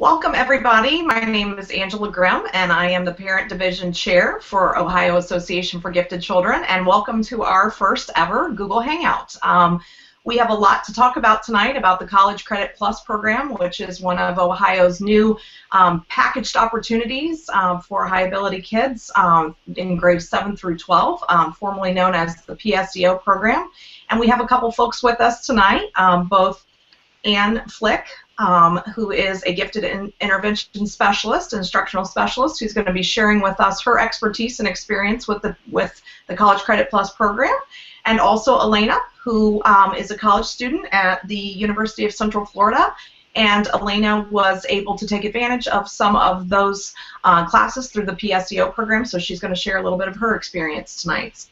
Welcome, everybody. My name is Angela Grimm, and I am the Parent Division Chair for Ohio Association for Gifted Children, and welcome to our first ever Google Hangout. We have a lot to talk about tonight about the College Credit Plus program, which is one of Ohio's new packaged opportunities for high ability kids in grades 7 through 12, formerly known as the PSEO program. And we have a couple folks with us tonight, both Ann Flick, who is a gifted intervention specialist, instructional specialist, who's going to be sharing with us her expertise and experience with the College Credit Plus program, and also Elena, who is a college student at the University of Central Florida. And Elena was able to take advantage of some of those classes through the PSEO program, so she's going to share a little bit of her experience tonight.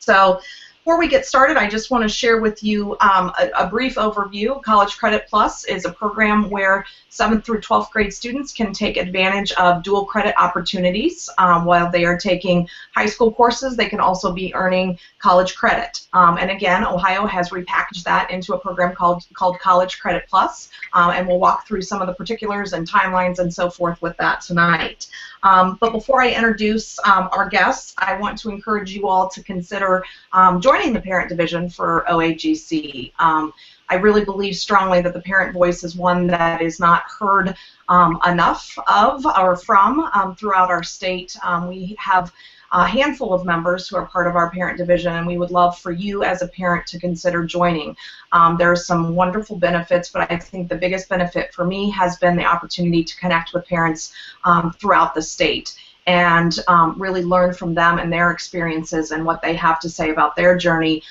So before we get started, I just want to share with you a brief overview. College Credit Plus is a program where 7th through 12th grade students can take advantage of dual credit opportunities. While they are taking high school courses, they can also be earning college credit. And again, Ohio has repackaged that into a program called College Credit Plus, and we'll walk through some of the particulars and timelines and so forth with that tonight. But before I introduce our guests, I want to encourage you all to consider joining the Parent Division for OAGC. I really believe strongly that the parent voice is one that is not heard enough of or from throughout our state. We have a handful of members who are part of our Parent Division, and we would love for you as a parent to consider joining. There are some wonderful benefits, but I think the biggest benefit for me has been the opportunity to connect with parents throughout the state and really learn from them and their experiences and what they have to say about their journey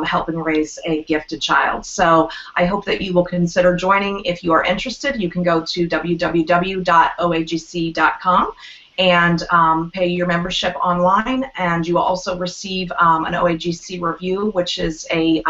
helping raise a gifted child. So I hope that you will consider joining. If you are interested, you can go to www.oagc.com and pay your membership online, and you will also receive an OAGC review, which is a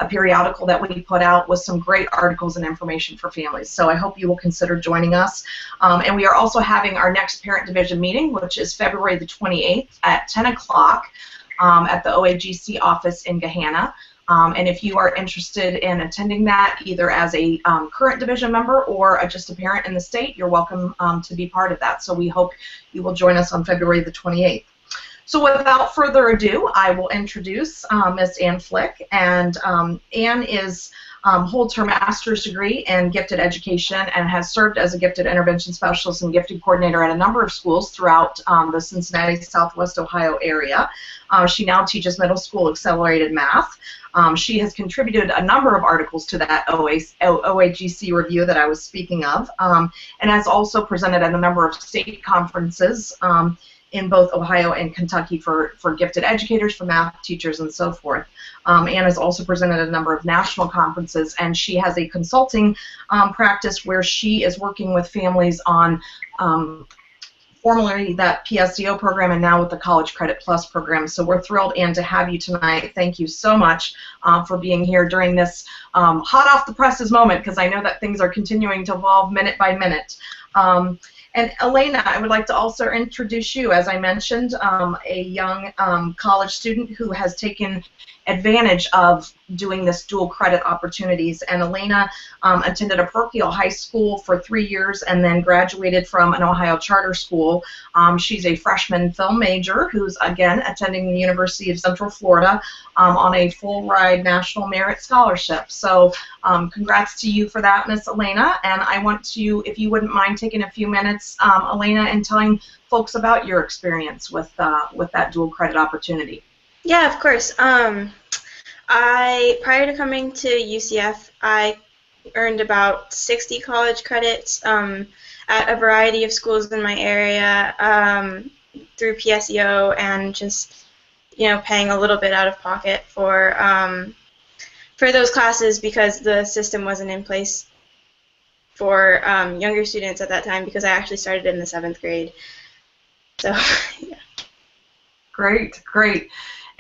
periodical that we put out with some great articles and information for families. So I hope you will consider joining us. And we are also having our next Parent Division meeting, which is February the 28th at 10 o'clock at the OAGC office in Gahanna. And if you are interested in attending that, either as a current division member or just a parent in the state, you're welcome to be part of that. So we hope you will join us on February the 28th. So without further ado, I will introduce Ms. Ann Flick. And Ann holds her master's degree in gifted education and has served as a gifted intervention specialist and gifted coordinator at a number of schools throughout the Cincinnati, Southwest Ohio area. She now teaches middle school accelerated math. She has contributed a number of articles to that OAGC review that I was speaking of, and has also presented at a number of state conferences in both Ohio and Kentucky for gifted educators, for math teachers, and so forth. Ann has also presented at a number of national conferences, and she has a consulting practice where she is working with families on formerly that PSEO program and now with the College Credit Plus program. So we're thrilled, Ann, to have you tonight. Thank you so much for being here during this hot off the presses moment, because I know that things are continuing to evolve minute by minute. And Elena, I would like to also introduce you, as I mentioned, a young college student who has taken advantage of doing this dual credit opportunities. And Elena attended a parochial high school for 3 years and then graduated from an Ohio charter school. She's a freshman film major who's, again, attending the University of Central Florida on a full-ride National Merit Scholarship. So congrats to you for that, Miss Elena. And I want to, if you wouldn't mind taking a few minutes, Elena, and telling folks about your experience with that dual credit opportunity. Yeah, of course. Prior to coming to UCF, I earned about 60 college credits at a variety of schools in my area through PSEO, and just, paying a little bit out of pocket for those classes because the system wasn't in place for younger students at that time, because I actually started in the 7th grade. So, yeah. Great, great.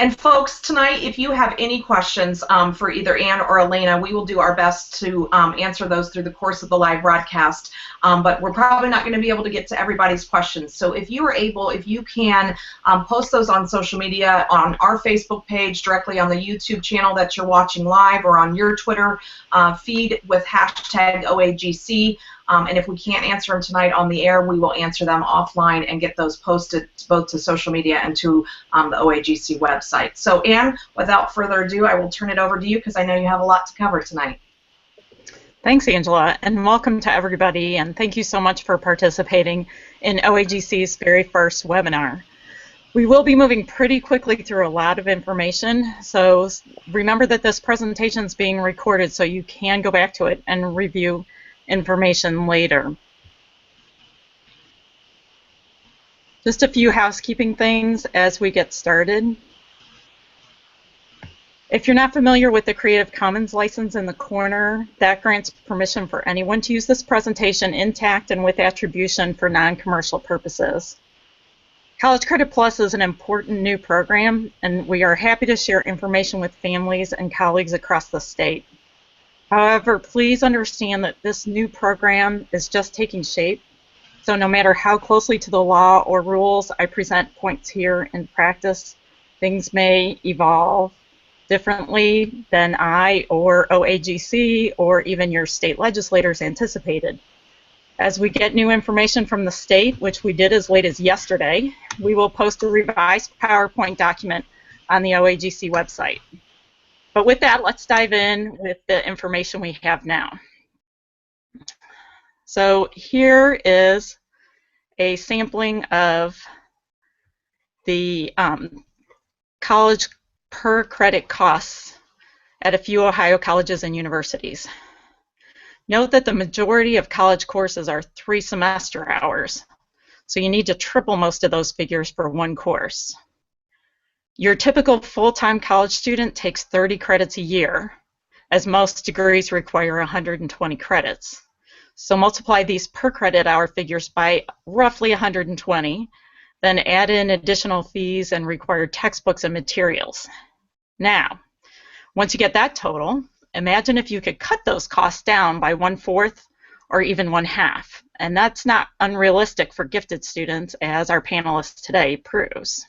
And folks, tonight, if you have any questions for either Ann or Elena, we will do our best to answer those through the course of the live broadcast. But we're probably not going to be able to get to everybody's questions. So if you are able, if you can post those on social media, on our Facebook page, directly on the YouTube channel that you're watching live, or on your Twitter feed with hashtag OAGC. And if we can't answer them tonight on the air, we will answer them offline and get those posted both to social media and to the OAGC website. So Ann, without further ado, I will turn it over to you because I know you have a lot to cover tonight. Thanks, Angela, and welcome to everybody, and thank you so much for participating in OAGC's very first webinar. We will be moving pretty quickly through a lot of information, so remember that this presentation is being recorded so you can go back to it and review information later. Just a few housekeeping things as we get started. If you're not familiar with the Creative Commons license in the corner, that grants permission for anyone to use this presentation intact and with attribution for non-commercial purposes. College Credit Plus is an important new program, and we are happy to share information with families and colleagues across the state. However, please understand that this new program is just taking shape, so no matter how closely to the law or rules I present points here in practice, things may evolve differently than I or OAGC or even your state legislators anticipated. As we get new information from the state, which we did as late as yesterday, we will post a revised PowerPoint document on the OAGC website. But with that, let's dive in with the information we have now. So here is a sampling of the college per credit costs at a few Ohio colleges and universities. Note that the majority of college courses are 3 semester hours, so you need to triple most of those figures for one course. Your typical full-time college student takes 30 credits a year, as most degrees require 120 credits. So multiply these per credit hour figures by roughly 120, then add in additional fees and required textbooks and materials. Now, once you get that total, imagine if you could cut those costs down by 1/4 or even 1/2, and that's not unrealistic for gifted students, as our panelist today proves.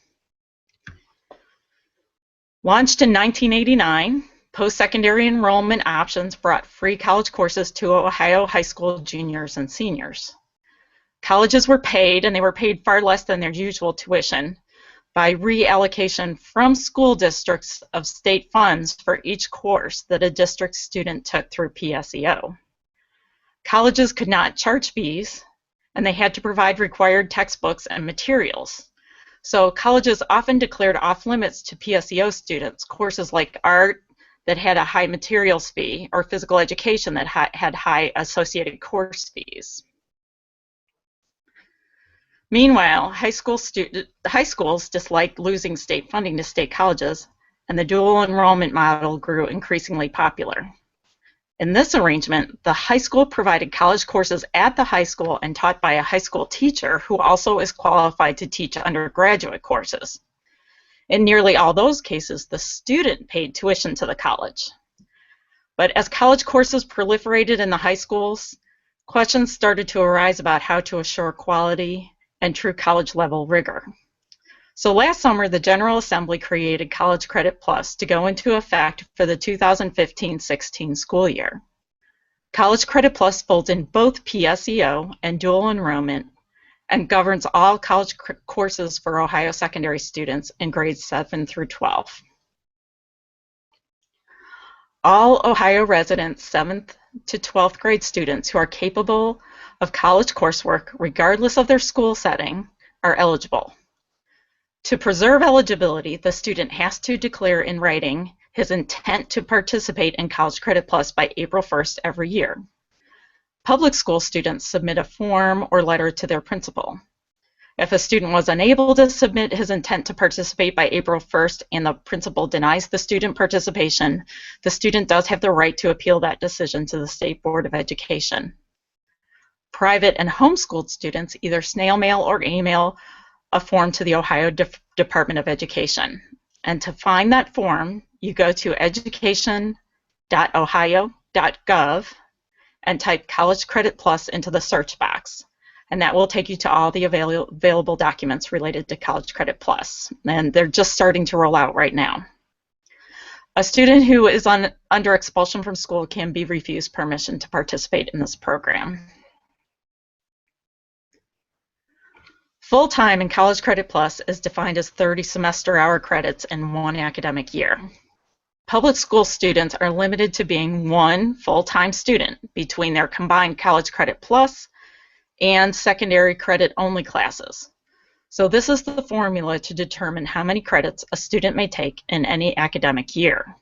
Launched in 1989, post-secondary enrollment options brought free college courses to Ohio high school juniors and seniors. Colleges were paid, and they were paid far less than their usual tuition, by reallocation from school districts of state funds for each course that a district student took through PSEO. Colleges could not charge fees, and they had to provide required textbooks and materials. So colleges often declared off limits to PSEO students courses like art that had a high materials fee or physical education that had high associated course fees. Meanwhile, high schools disliked losing state funding to state colleges, and the dual enrollment model grew increasingly popular. In this arrangement, the high school provided college courses at the high school and taught by a high school teacher who also is qualified to teach undergraduate courses. In nearly all those cases, the student paid tuition to the college. But as college courses proliferated in the high schools, questions started to arise about how to assure quality and true college-level rigor. So last summer, the General Assembly created College Credit Plus to go into effect for the 2015-16 school year. College Credit Plus folds in both PSEO and dual enrollment and governs all college courses for Ohio secondary students in grades 7 through 12. All Ohio resident 7th to 12th grade students who are capable of college coursework, regardless of their school setting, are eligible. To preserve eligibility, the student has to declare in writing his intent to participate in College Credit Plus by April 1st every year. Public school students submit a form or letter to their principal. If a student was unable to submit his intent to participate by April 1st and the principal denies the student participation, the student does have the right to appeal that decision to the State Board of Education. Private and homeschooled students either snail mail or email a form to the Ohio Department of Education. And to find that form, you go to education.ohio.gov and type College Credit Plus into the search box. And that will take you to all the available documents related to College Credit Plus. And they're just starting to roll out right now. A student who is under expulsion from school can be refused permission to participate in this program. Full-time in College Credit Plus is defined as 30 semester hour credits in one academic year. Public school students are limited to being one full-time student between their combined College Credit Plus and secondary credit-only classes. So this is the formula to determine how many credits a student may take in any academic year.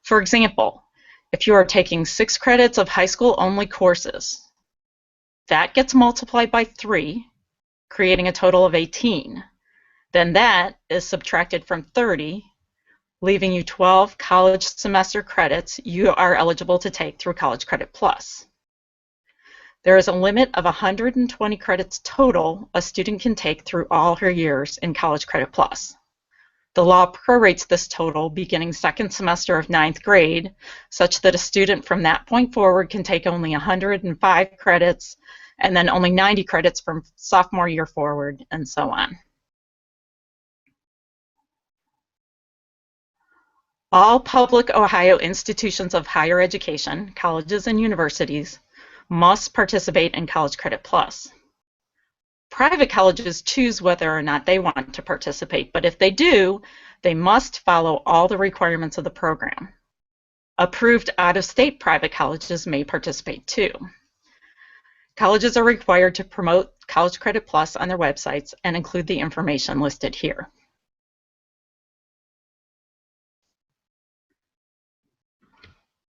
For example, if you are taking 6 credits of high school-only courses, that gets multiplied by 3, creating a total of 18. Then that is subtracted from 30, leaving you 12 college semester credits you are eligible to take through College Credit Plus. There is a limit of 120 credits total a student can take through all her years in College Credit Plus. The law prorates this total beginning second semester of 9th grade, such that a student from that point forward can take only 105 credits, and then only 90 credits from sophomore year forward, and so on. All public Ohio institutions of higher education, colleges and universities, must participate in College Credit Plus. Private colleges choose whether or not they want to participate, but if they do, they must follow all the requirements of the program. Approved out-of-state private colleges may participate too. Colleges are required to promote College Credit Plus on their websites and include the information listed here.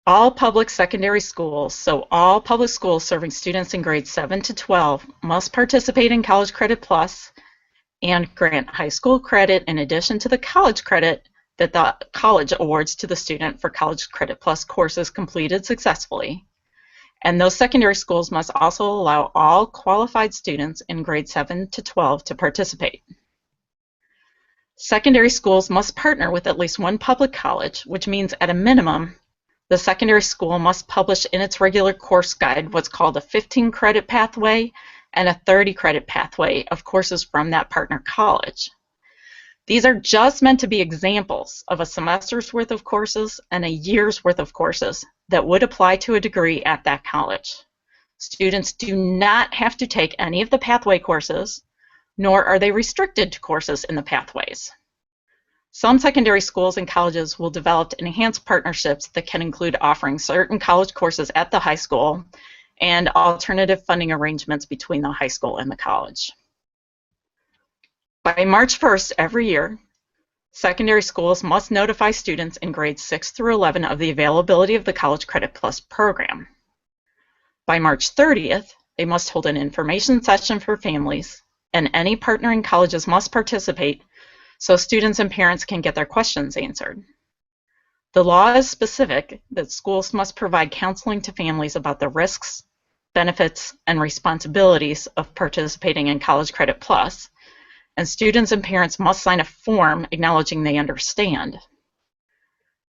All public secondary schools, so all public schools serving students in grades 7 to 12, must participate in College Credit Plus and grant high school credit in addition to the college credit that the college awards to the student for College Credit Plus courses completed successfully. And those secondary schools must also allow all qualified students in grades 7 to 12 to participate. Secondary schools must partner with at least one public college, which means at a minimum, the secondary school must publish in its regular course guide what's called a 15-credit pathway and a 30-credit pathway of courses from that partner college. These are just meant to be examples of a semester's worth of courses and a year's worth of courses that would apply to a degree at that college. Students do not have to take any of the pathway courses, nor are they restricted to courses in the pathways. Some secondary schools and colleges will develop enhanced partnerships that can include offering certain college courses at the high school and alternative funding arrangements between the high school and the college. By March 1st every year, secondary schools must notify students in grades 6 through 11 of the availability of the College Credit Plus program. By March 30th, they must hold an information session for families, and any partnering colleges must participate so students and parents can get their questions answered. The law is specific that schools must provide counseling to families about the risks, benefits, and responsibilities of participating in College Credit Plus, and students and parents must sign a form acknowledging they understand.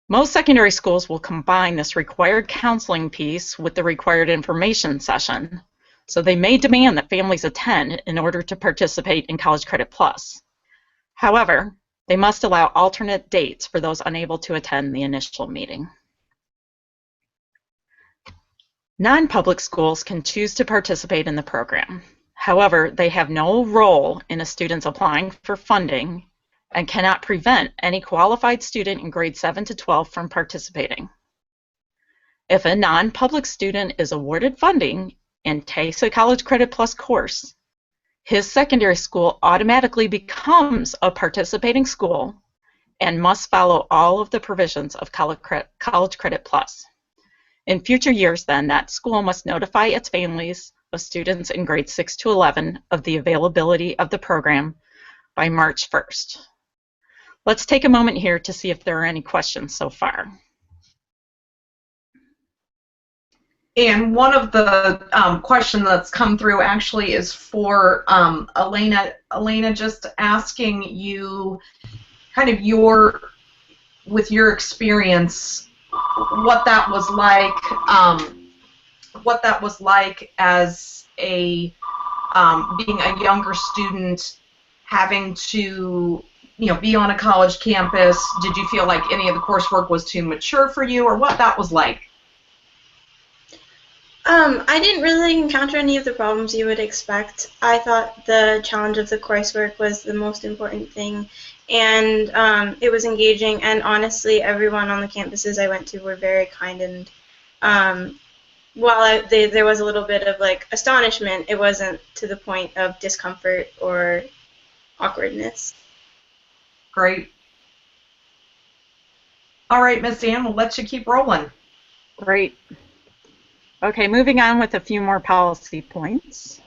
Most secondary schools will combine this required counseling piece with the required information session, so they may demand that families attend in order to participate in College Credit Plus. However, they must allow alternate dates for those unable to attend the initial meeting. Non-public schools can choose to participate in the program. However, they have no role in a student's applying for funding and cannot prevent any qualified student in grades 7 to 12 from participating. If a non-public student is awarded funding and takes a College Credit Plus course, his secondary school automatically becomes a participating school and must follow all of the provisions of College Credit Plus. In future years, then, that school must notify its families of students in grades 6 to 11 of the availability of the program by March 1st. Let's take a moment here to see if there are any questions so far. And one of the questions that's come through actually is for Elena. Elena, just asking you, kind of with your experience, what that was like as a being a younger student, having to be on a college campus. Did you feel like any of the coursework was too mature for you, or what that was like? I didn't really encounter any of the problems you would expect. I thought the challenge of the coursework was the most important thing, and it was engaging, and honestly, everyone on the campuses I went to were very kind, and while there was a little bit of like astonishment, it wasn't to the point of discomfort or awkwardness. Great. All right, Miss Ann, we'll let you keep rolling. Great. Okay, moving on with a few more policy points.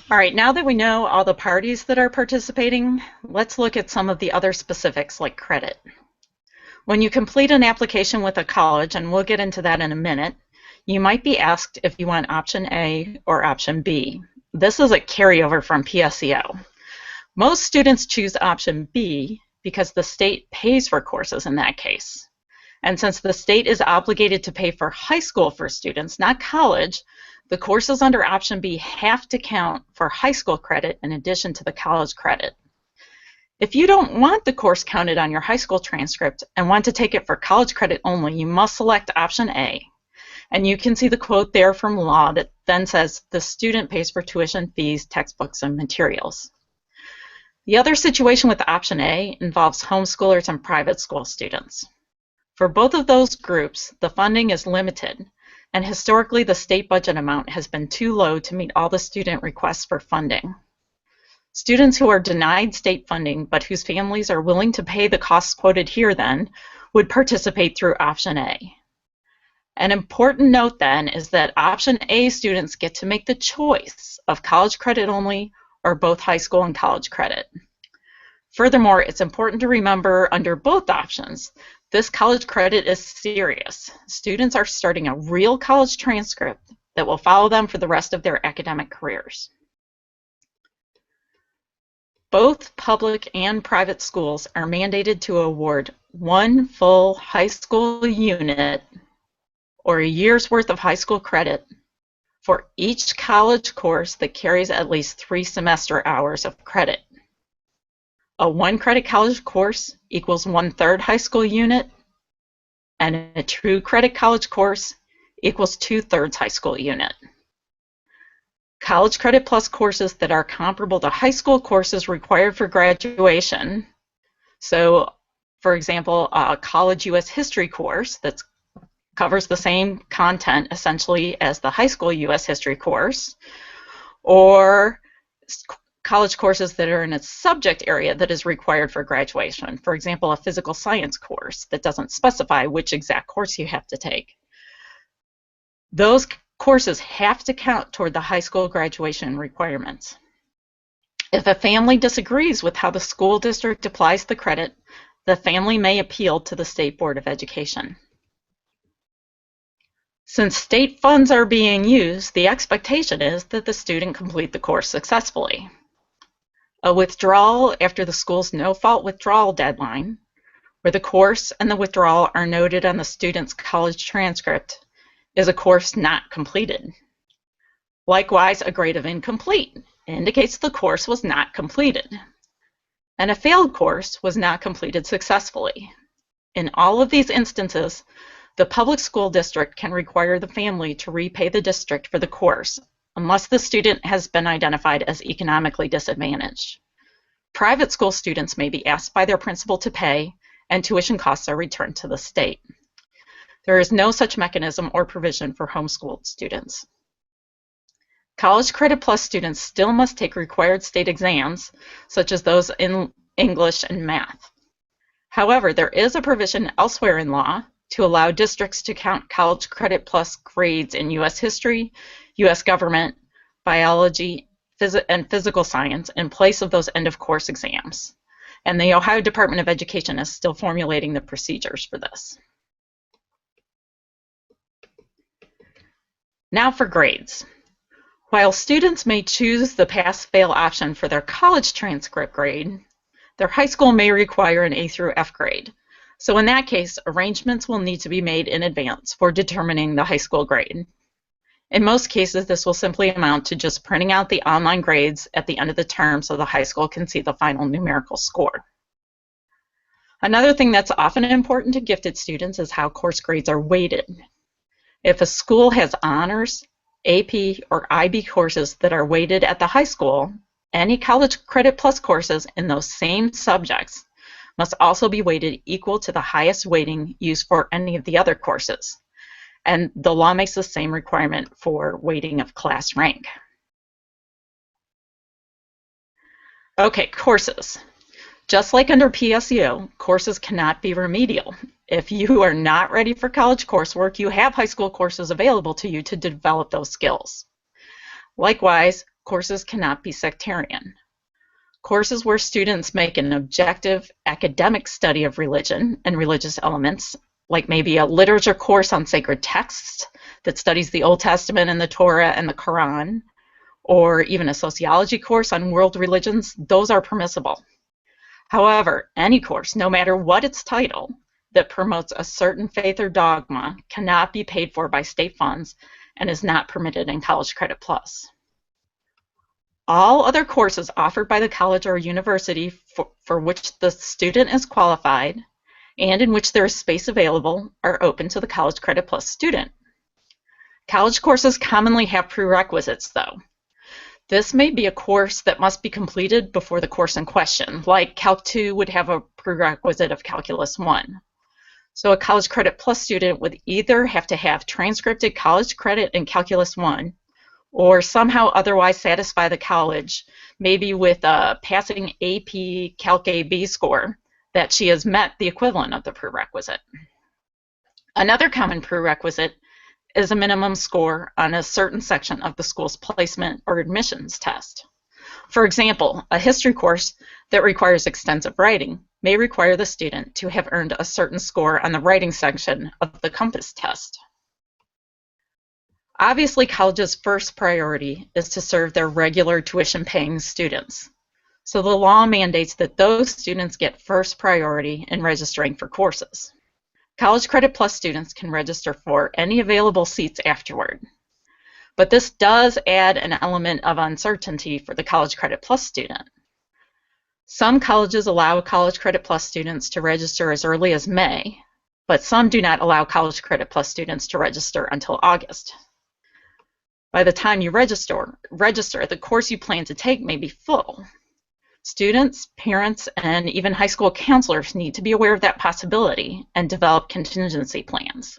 All right, now that we know all the parties that are participating, let's look at some of the other specifics like credit. When you complete an application with a college, and we'll get into that in a minute, you might be asked if you want option A or option B. This is a carryover from PSEO. Most students choose option B because the state pays for courses in that case. And since the state is obligated to pay for high school for students, not college, the courses under option B have to count for high school credit in addition to the college credit. If you don't want the course counted on your high school transcript and want to take it for college credit only, you must select option A. And you can see the quote there from law that then says the student pays for tuition, fees, textbooks, and materials. The other situation with option A involves homeschoolers and private school students. For both of those groups, the funding is limited, and historically the state budget amount has been too low to meet all the student requests for funding. Students who are denied state funding but whose families are willing to pay the costs quoted here then would participate through option A. An important note then is that option A students get to make the choice of college credit only or both high school and college credit. Furthermore, it's important to remember under both options, this college credit is serious. Students are starting a real college transcript that will follow them for the rest of their academic careers. Both public and private schools are mandated to award one full high school unit or a year's worth of high school credit for each college course that carries at least 3 semester hours of credit. A 1-credit college course equals 1/3 high school unit, and a 2-credit college course equals 2/3 high school unit. College credit plus courses that are comparable to high school courses required for graduation. So, for example, a college U.S. history course that covers the same content essentially as the high school U.S. history course, or college courses that are in a subject area that is required for graduation. For example, a physical science course that doesn't specify which exact course you have to take. Those courses have to count toward the high school graduation requirements. If a family disagrees with how the school district applies the credit, the family may appeal to the State Board of Education. Since state funds are being used, the expectation is that the student complete the course successfully. A withdrawal after the school's no-fault withdrawal deadline, where the course and the withdrawal are noted on the student's college transcript, is a course not completed. Likewise, a grade of incomplete indicates the course was not completed. And a failed course was not completed successfully. In all of these instances, the public school district can require the family to repay the district for the course unless the student has been identified as economically disadvantaged. Private school students may be asked by their principal to pay, and tuition costs are returned to the state. There is no such mechanism or provision for homeschooled students. College Credit Plus students still must take required state exams, such as those in English and math. However, there is a provision elsewhere in law to allow districts to count College Credit Plus grades in U.S. history, U.S. government, biology, and physical science in place of those end-of-course exams. And the Ohio Department of Education is still formulating the procedures for this. Now for grades. While students may choose the pass-fail option for their college transcript grade, their high school may require an A through F grade. So in that case, arrangements will need to be made in advance for determining the high school grade. In most cases, this will simply amount to just printing out the online grades at the end of the term so the high school can see the final numerical score. Another thing that's often important to gifted students is how course grades are weighted. If a school has honors, AP, or IB courses that are weighted at the high school, any College Credit Plus courses in those same subjects must also be weighted equal to the highest weighting used for any of the other courses. And the law makes the same requirement for weighting of class rank. Okay, courses. Just like under PSEO, courses cannot be remedial. If you are not ready for college coursework, you have high school courses available to you to develop those skills. Likewise, courses cannot be sectarian. Courses where students make an objective academic study of religion and religious elements, like maybe a literature course on sacred texts that studies the Old Testament and the Torah and the Quran, or even a sociology course on world religions, those are permissible. However, any course, no matter what its title, that promotes a certain faith or dogma cannot be paid for by state funds and is not permitted in College Credit Plus. All other courses offered by the college or university for which the student is qualified and in which there is space available are open to the College Credit Plus student. College courses commonly have prerequisites, though. This may be a course that must be completed before the course in question, like Calc 2 would have a prerequisite of Calculus 1. So a College Credit Plus student would either have to have transcripted college credit in Calculus 1 or somehow otherwise satisfy the college, maybe with a passing AP Calc AB score, that she has met the equivalent of the prerequisite. Another common prerequisite is a minimum score on a certain section of the school's placement or admissions test. For example, a history course that requires extensive writing may require the student to have earned a certain score on the writing section of the Compass test. Obviously, college's first priority is to serve their regular tuition-paying students. So the law mandates that those students get first priority in registering for courses. College Credit Plus students can register for any available seats afterward. But this does add an element of uncertainty for the College Credit Plus student. Some colleges allow College Credit Plus students to register as early as May, but some do not allow College Credit Plus students to register until August. By the time you register, the course you plan to take may be full. Students, parents, and even high school counselors need to be aware of that possibility and develop contingency plans.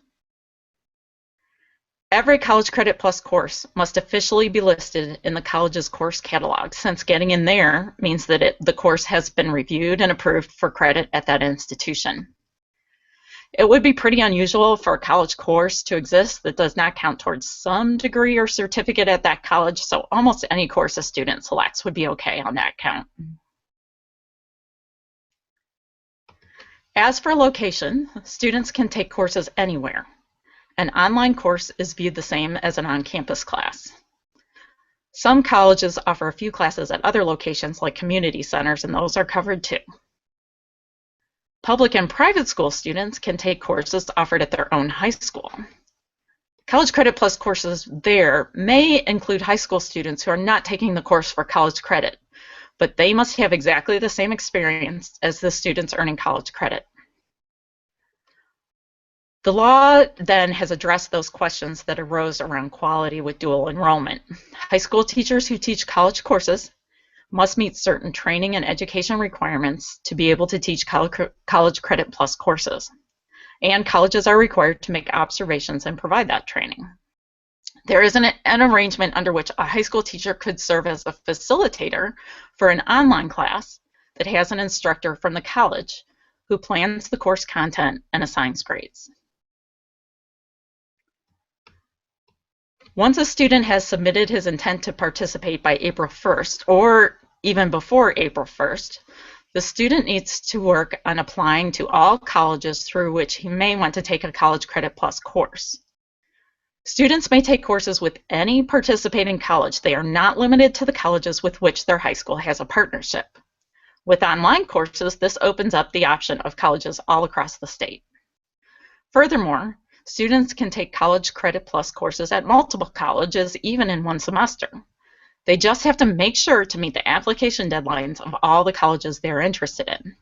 Every College Credit Plus course must officially be listed in the college's course catalog, since getting in there means that the course has been reviewed and approved for credit at that institution. It would be pretty unusual for a college course to exist that does not count towards some degree or certificate at that college, so almost any course a student selects would be okay on that count. As for location, students can take courses anywhere. An online course is viewed the same as an on-campus class. Some colleges offer a few classes at other locations like community centers, and those are covered too. Public and private school students can take courses offered at their own high school. College Credit Plus courses there may include high school students who are not taking the course for college credit, but they must have exactly the same experience as the students earning college credit. The law then has addressed those questions that arose around quality with dual enrollment. High school teachers who teach college courses must meet certain training and education requirements to be able to teach College Credit Plus courses. And colleges are required to make observations and provide that training. There is an arrangement under which a high school teacher could serve as a facilitator for an online class that has an instructor from the college who plans the course content and assigns grades. Once a student has submitted his intent to participate by April 1st, or even before April 1st, the student needs to work on applying to all colleges through which he may want to take a College Credit Plus course. Students may take courses with any participating college. They are not limited to the colleges with which their high school has a partnership. With online courses, this opens up the option of colleges all across the state. Furthermore, students can take College Credit Plus courses at multiple colleges, even in one semester. They just have to make sure to meet the application deadlines of all the colleges they're interested in.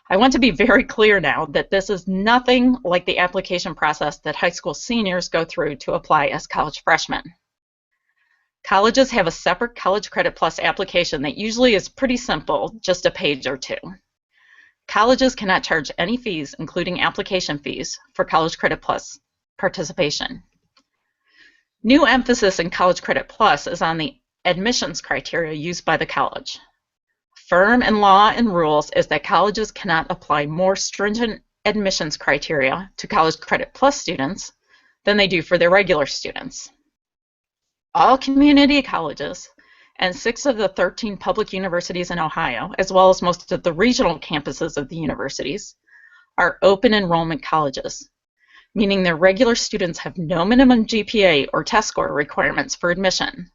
I want to be very clear now that this is nothing like the application process that high school seniors go through to apply as college freshmen. Colleges have a separate College Credit Plus application that usually is pretty simple, just a page or two. Colleges cannot charge any fees, including application fees, for College Credit Plus participation. New emphasis in College Credit Plus is on the admissions criteria used by the college. Firm in law and rules is that colleges cannot apply more stringent admissions criteria to College Credit Plus students than they do for their regular students. All community colleges and 6 of the 13 public universities in Ohio, as well as most of the regional campuses of the universities, are open enrollment colleges, meaning their regular students have no minimum GPA or test score requirements for admission.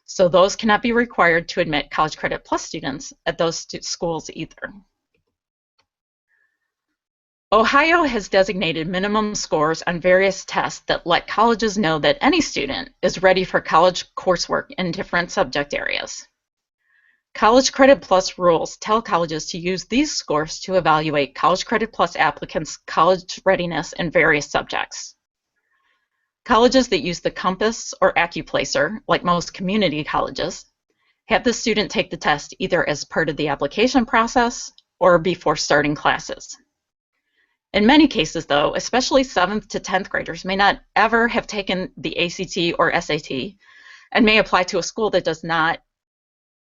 So those cannot be required to admit College Credit Plus students at those schools either. Ohio has designated minimum scores on various tests that let colleges know that any student is ready for college coursework in different subject areas. College Credit Plus rules tell colleges to use these scores to evaluate College Credit Plus applicants' college readiness in various subjects. Colleges that use the Compass or AccuPlacer, like most community colleges, have the student take the test either as part of the application process or before starting classes. In many cases, though, especially 7th to 10th graders may not ever have taken the ACT or SAT and may apply to a school that does not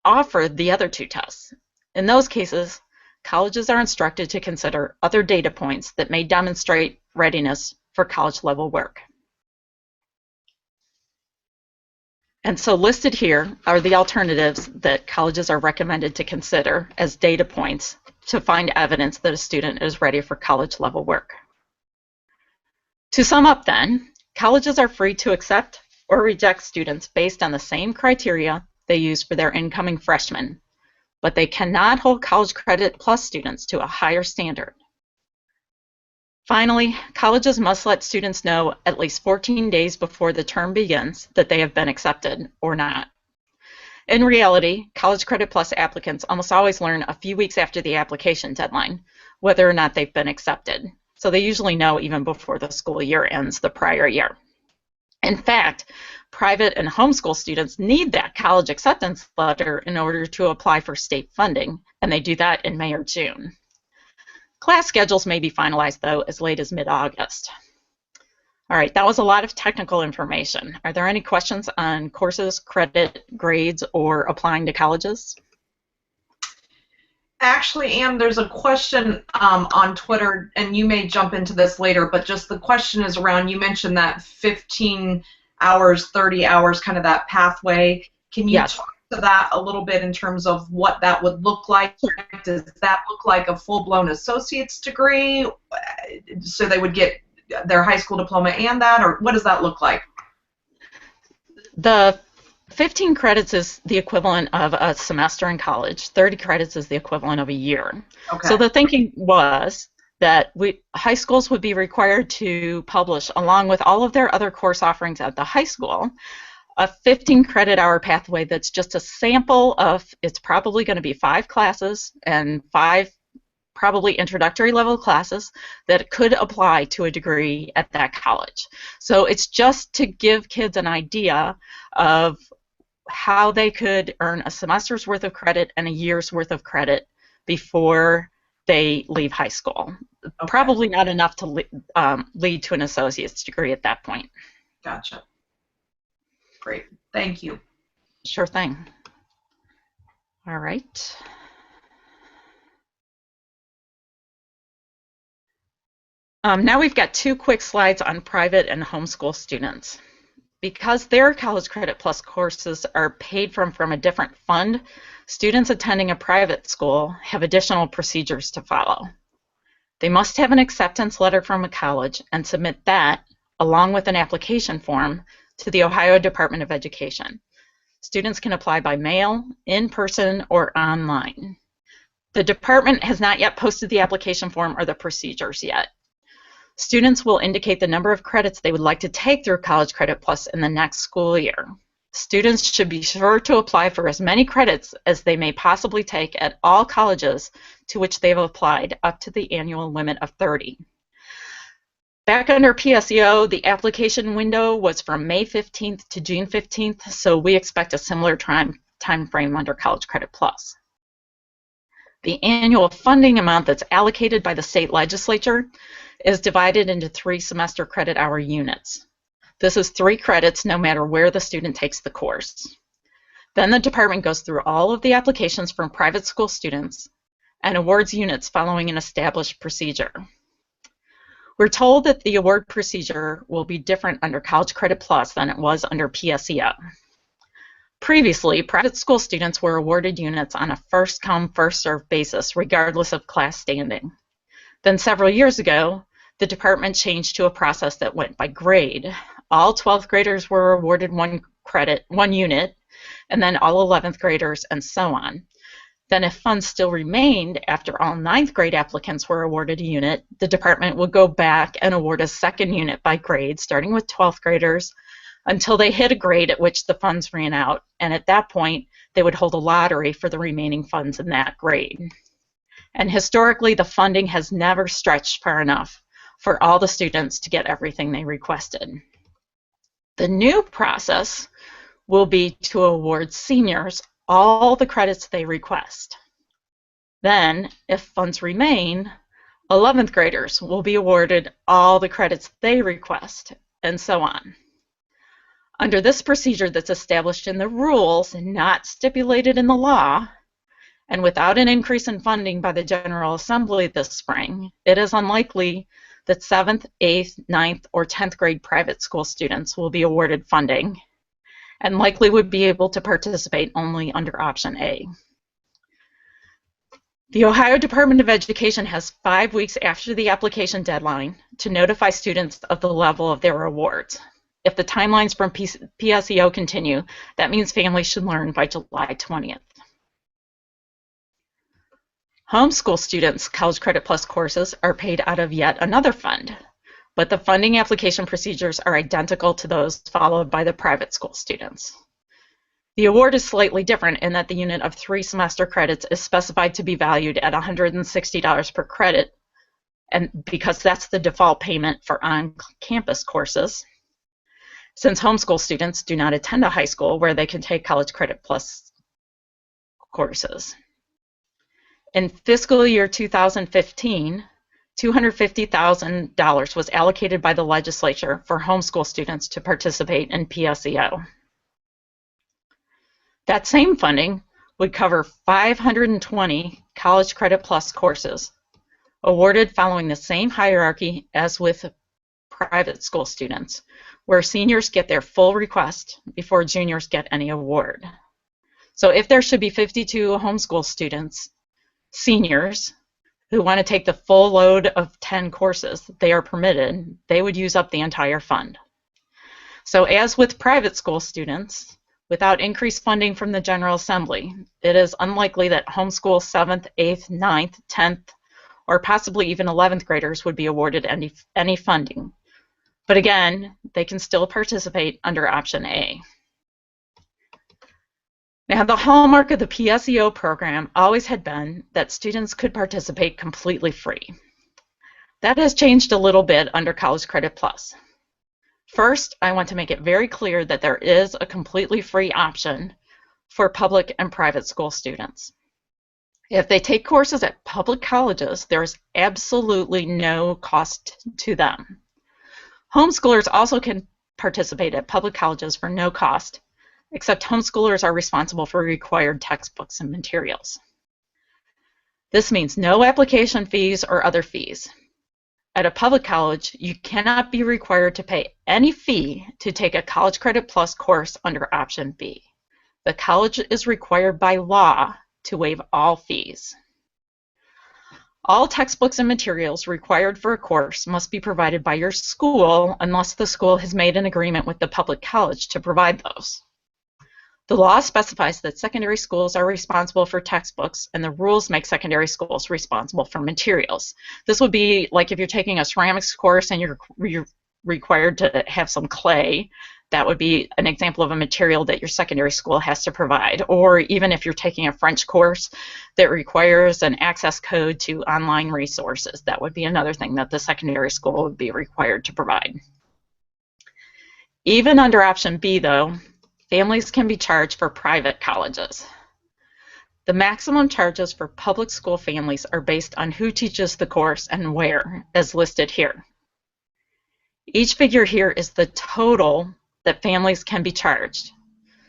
offer the other 2 tests. In those cases, colleges are instructed to consider other data points that may demonstrate readiness for college-level work. And so listed here are the alternatives that colleges are recommended to consider as data points to find evidence that a student is ready for college-level work. To sum up then, colleges are free to accept or reject students based on the same criteria they use for their incoming freshmen, but they cannot hold College Credit Plus students to a higher standard. Finally, colleges must let students know at least 14 days before the term begins that they have been accepted or not. In reality, College Credit Plus applicants almost always learn a few weeks after the application deadline whether or not they've been accepted, so they usually know even before the school year ends the prior year. In fact, private and homeschool students need that college acceptance letter in order to apply for state funding, and they do that in May or June. Class schedules may be finalized, though, as late as mid-August. All right, that was a lot of technical information. Are there any questions on courses, credit, grades, or applying to colleges? Actually, Anne, there's a question on Twitter, and you may jump into this later, but just the question is around, you mentioned that 15 hours, 30 hours, kind of that pathway. Can you talk to that a little bit in terms of what that would look like? Does that look like a full-blown associate's degree, so they would get their high school diploma and that, or what does that look like? The 15 credits is the equivalent of a semester in college. 30 credits is the equivalent of a year. Okay. So the thinking was that high schools would be required to publish, along with all of their other course offerings at the high school, a 15 credit hour pathway that's just a sample of, it's probably going to be 5 classes and 5 probably introductory level classes that could apply to a degree at that college. So it's just to give kids an idea of how they could earn a semester's worth of credit and a year's worth of credit before they leave high school. Okay. Probably not enough to lead to an associate's degree at that point. Gotcha. Great. Thank you. Sure thing. All right. Now we've got 2 quick slides on private and homeschool students. Because their College Credit Plus courses are paid from a different fund, students attending a private school have additional procedures to follow. They must have an acceptance letter from a college and submit that, along with an application form, to the Ohio Department of Education. Students can apply by mail, in person, or online. The department has not yet posted the application form or the procedures yet. Students will indicate the number of credits they would like to take through College Credit Plus in the next school year. Students should be sure to apply for as many credits as they may possibly take at all colleges to which they have applied, up to the annual limit of 30. Back under PSEO, the application window was from May 15th to June 15th, so we expect a similar time frame under College Credit Plus. The annual funding amount that's allocated by the state legislature is divided into 3 semester credit hour units. This is 3 credits no matter where the student takes the course. Then the department goes through all of the applications from private school students and awards units following an established procedure. We're told that the award procedure will be different under College Credit Plus than it was under PSEO. Previously, private school students were awarded units on a first-come, first-served basis, regardless of class standing. Then several years ago, the department changed to a process that went by grade. All 12th graders were awarded 1 unit, and then all 11th graders, and so on. Then if funds still remained after all 9th grade applicants were awarded a unit, the department would go back and award a 2nd unit by grade, starting with 12th graders, until they hit a grade at which the funds ran out, and at that point they would hold a lottery for the remaining funds in that grade. And historically, the funding has never stretched far enough for all the students to get everything they requested. The new process will be to award seniors all the credits they request. Then, if funds remain, 11th graders will be awarded all the credits they request, and so on. Under this procedure that's established in the rules and not stipulated in the law, and without an increase in funding by the General Assembly this spring, it is unlikely that 7th, 8th, 9th, or 10th grade private school students will be awarded funding, and likely would be able to participate only under option A. The Ohio Department of Education has 5 weeks after the application deadline to notify students of the level of their awards. If the timelines from PSEO continue, that means families should learn by July 20th. Homeschool students' College Credit Plus courses are paid out of yet another fund, but the funding application procedures are identical to those followed by the private school students. The award is slightly different in that the unit of 3 semester credits is specified to be valued at $160 per credit, and because that's the default payment for on-campus courses, since homeschool students do not attend a high school where they can take College Credit Plus courses. In fiscal year 2015, $250,000 was allocated by the legislature for homeschool students to participate in PSEO. That same funding would cover 520 College Credit Plus courses, awarded following the same hierarchy as with private school students, where seniors get their full request before juniors get any award. So if there should be 52 homeschool students, seniors, who want to take the full load of 10 courses they are permitted, they would use up the entire fund. So as with private school students, without increased funding from the General Assembly, it is unlikely that homeschool 7th, 8th, 9th, 10th, or possibly even 11th graders would be awarded any funding. But again, they can still participate under option A. Now, the hallmark of the PSEO program always had been that students could participate completely free. That has changed a little bit under College Credit Plus. First, I want to make it very clear that there is a completely free option for public and private school students. If they take courses at public colleges, there is absolutely no cost to them. Homeschoolers also can participate at public colleges for no cost, except homeschoolers are responsible for required textbooks and materials. This means no application fees or other fees. At a public college, you cannot be required to pay any fee to take a College Credit Plus course under option B. The college is required by law to waive all fees. All textbooks and materials required for a course must be provided by your school unless the school has made an agreement with the public college to provide those. The law specifies that secondary schools are responsible for textbooks, and the rules make secondary schools responsible for materials. This would be like if you're taking a ceramics course and you're required to have some clay, That would be an example of a material that your secondary school has to provide. Or even if you're taking a French course that requires an access code to online resources, that would be another thing that the secondary school would be required to provide. Even under option B, though, families can be charged for private colleges. The maximum charges for public school families are based on who teaches the course and where, as listed here. Each figure here is the total that families can be charged.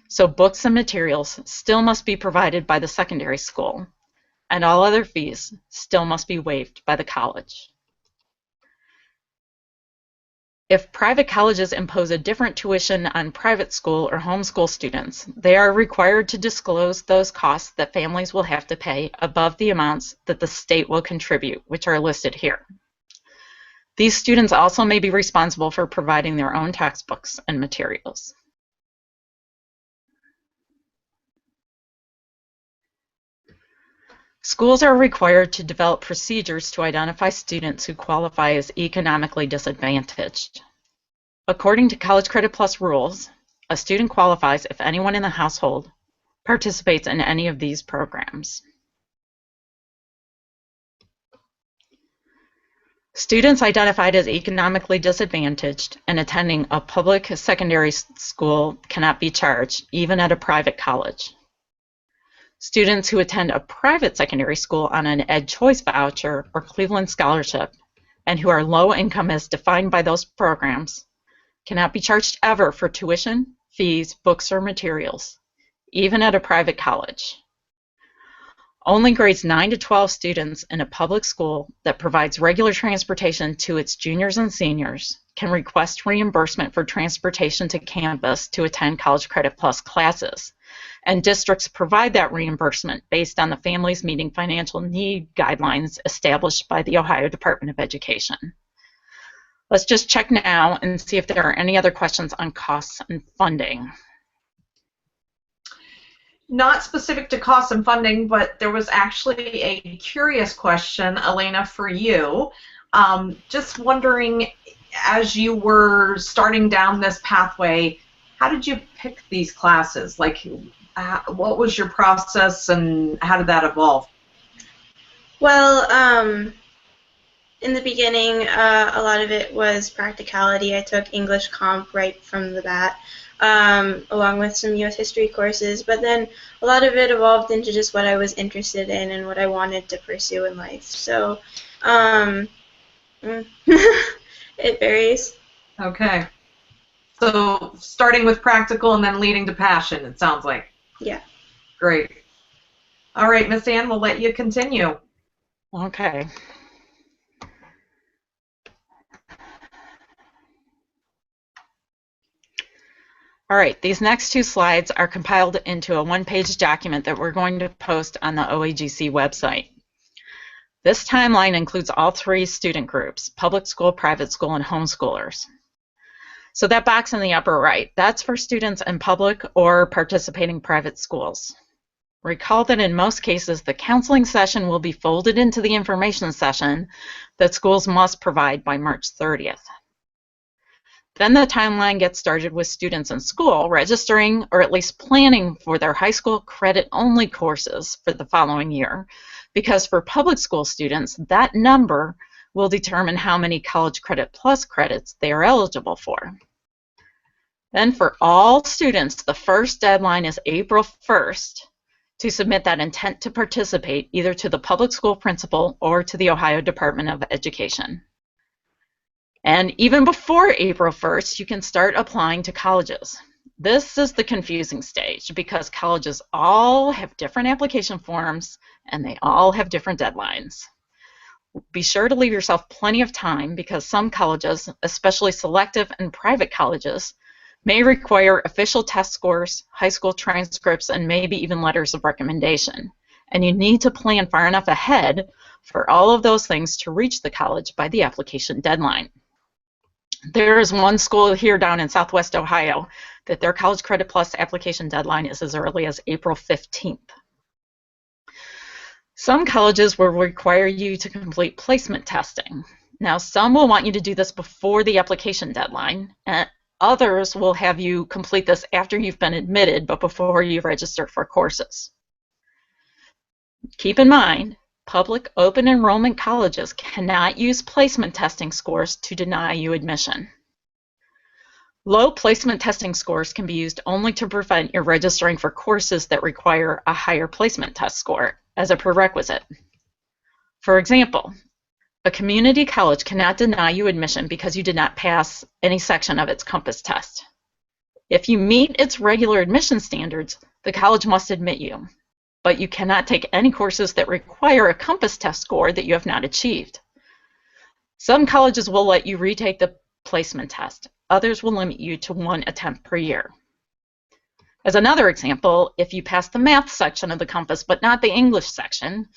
So books and materials still must be provided by the secondary school, and all other fees still must be waived by the college. If private colleges impose a different tuition on private school or homeschool students, they are required to disclose those costs that families will have to pay above the amounts that the state will contribute, which are listed here. These students also may be responsible for providing their own textbooks and materials. Schools are required to develop procedures to identify students who qualify as economically disadvantaged. According to College Credit Plus rules, a student qualifies if anyone in the household participates in any of these programs. Students identified as economically disadvantaged and attending a public secondary school cannot be charged, even at a private college. Students who attend a private secondary school on an Ed Choice voucher or Cleveland Scholarship and who are low income as defined by those programs cannot be charged ever for tuition, fees, books, or materials, even at a private college. Only grades 9 to 12 students in a public school that provides regular transportation to its juniors and seniors can request reimbursement for transportation to campus to attend College Credit Plus classes. And districts provide that reimbursement based on the Families Meeting Financial Need guidelines established by the Ohio Department of Education. Let's just check now and see if there are any other questions on costs and funding. Not specific to costs and funding, but there was actually a curious question, Elena, for you. Just wondering, as you were starting down this pathway, how did you pick these classes? Like, what was your process and how did that evolve? Well, in the beginning, a lot of it was practicality. I took English Comp right from the bat, along with some U.S. history courses, but then a lot of it evolved into just what I was interested in and what I wanted to pursue in life. So it varies. Okay. So starting with practical and then leading to passion, it sounds like. Yeah. Great. All right, Miss Ann, we'll let you continue. Okay. All right, these next two slides are compiled into a one-page document that we're going to post on the OAGC website. This timeline includes all three student groups: public school, private school, and homeschoolers. So that box in the upper right, that's for students in public or participating private schools. Recall that in most cases, the counseling session will be folded into the information session that schools must provide by March 30th. Then the timeline gets started with students in school registering or at least planning for their high school credit-only courses for the following year, because for public school students, that number will determine how many College Credit Plus credits they are eligible for. Then for all students, the first deadline is April 1st to submit that intent to participate either to the public school principal or to the Ohio Department of Education. And even before April 1st, you can start applying to colleges. This is the confusing stage because colleges all have different application forms and they all have different deadlines. Be sure to leave yourself plenty of time because some colleges, especially selective and private colleges, may require official test scores, high school transcripts, and maybe even letters of recommendation. And you need to plan far enough ahead for all of those things to reach the college by the application deadline. There is one school here down in Southwest Ohio that their College Credit Plus application deadline is as early as April 15th. Some colleges will require you to complete placement testing. Now, some will want you to do this before the application deadline, and Others will have you complete this after you've been admitted, but before you register for courses. Keep in mind, public open enrollment colleges cannot use placement testing scores to deny you admission. Low placement testing scores can be used only to prevent your registering for courses that require a higher placement test score as a prerequisite. For example, a community college cannot deny you admission because you did not pass any section of its Compass test. If you meet its regular admission standards, the college must admit you, but you cannot take any courses that require a Compass test score that you have not achieved. Some colleges will let you retake the placement test. Others will limit you to 1 attempt per year. As another example, if you pass the math section of the Compass but not the English section,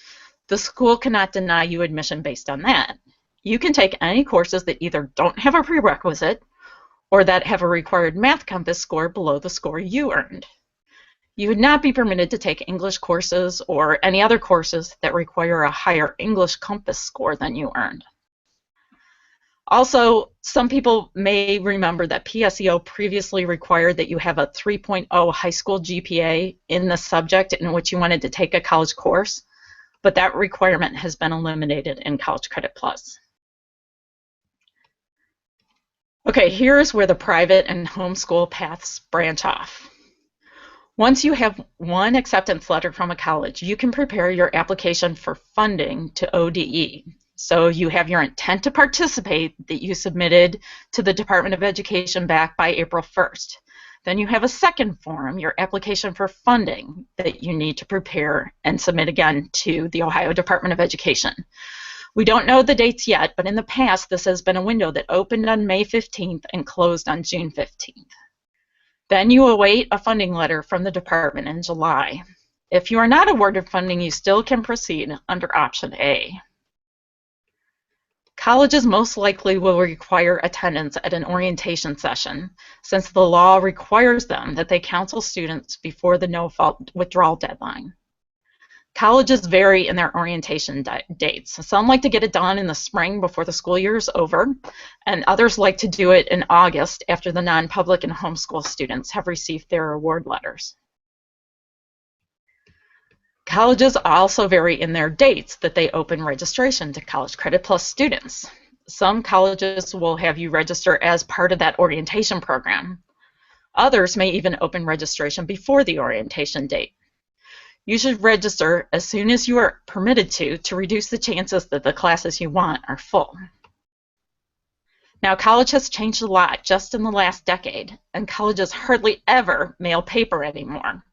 the school cannot deny you admission based on that. You can take any courses that either don't have a prerequisite or that have a required math Compass score below the score you earned. You would not be permitted to take English courses or any other courses that require a higher English Compass score than you earned. Also, some people may remember that PSEO previously required that you have a 3.0 high school GPA in the subject in which you wanted to take a college course, but that requirement has been eliminated in College Credit Plus. Okay, here's where the private and homeschool paths branch off. Once you have one acceptance letter from a college, you can prepare your application for funding to ODE. So you have your intent to participate that you submitted to the Department of Education back by April 1st. Then you have a second form, your application for funding, that you need to prepare and submit again to the Ohio Department of Education. We don't know the dates yet, but in the past this has been a window that opened on May 15th and closed on June 15th. Then you await a funding letter from the department in July. If you are not awarded funding, you still can proceed under option A. Colleges most likely will require attendance at an orientation session, since the law requires them that they counsel students before the no-fault withdrawal deadline. Colleges vary in their orientation dates. Some like to get it done in the spring before the school year is over, and others like to do it in August after the non-public and homeschool students have received their award letters. Colleges also vary in their dates that they open registration to College Credit Plus students. Some colleges will have you register as part of that orientation program. Others may even open registration before the orientation date. You should register as soon as you are permitted to reduce the chances that the classes you want are full. Now, college has changed a lot just in the last decade, and colleges hardly ever mail paper anymore.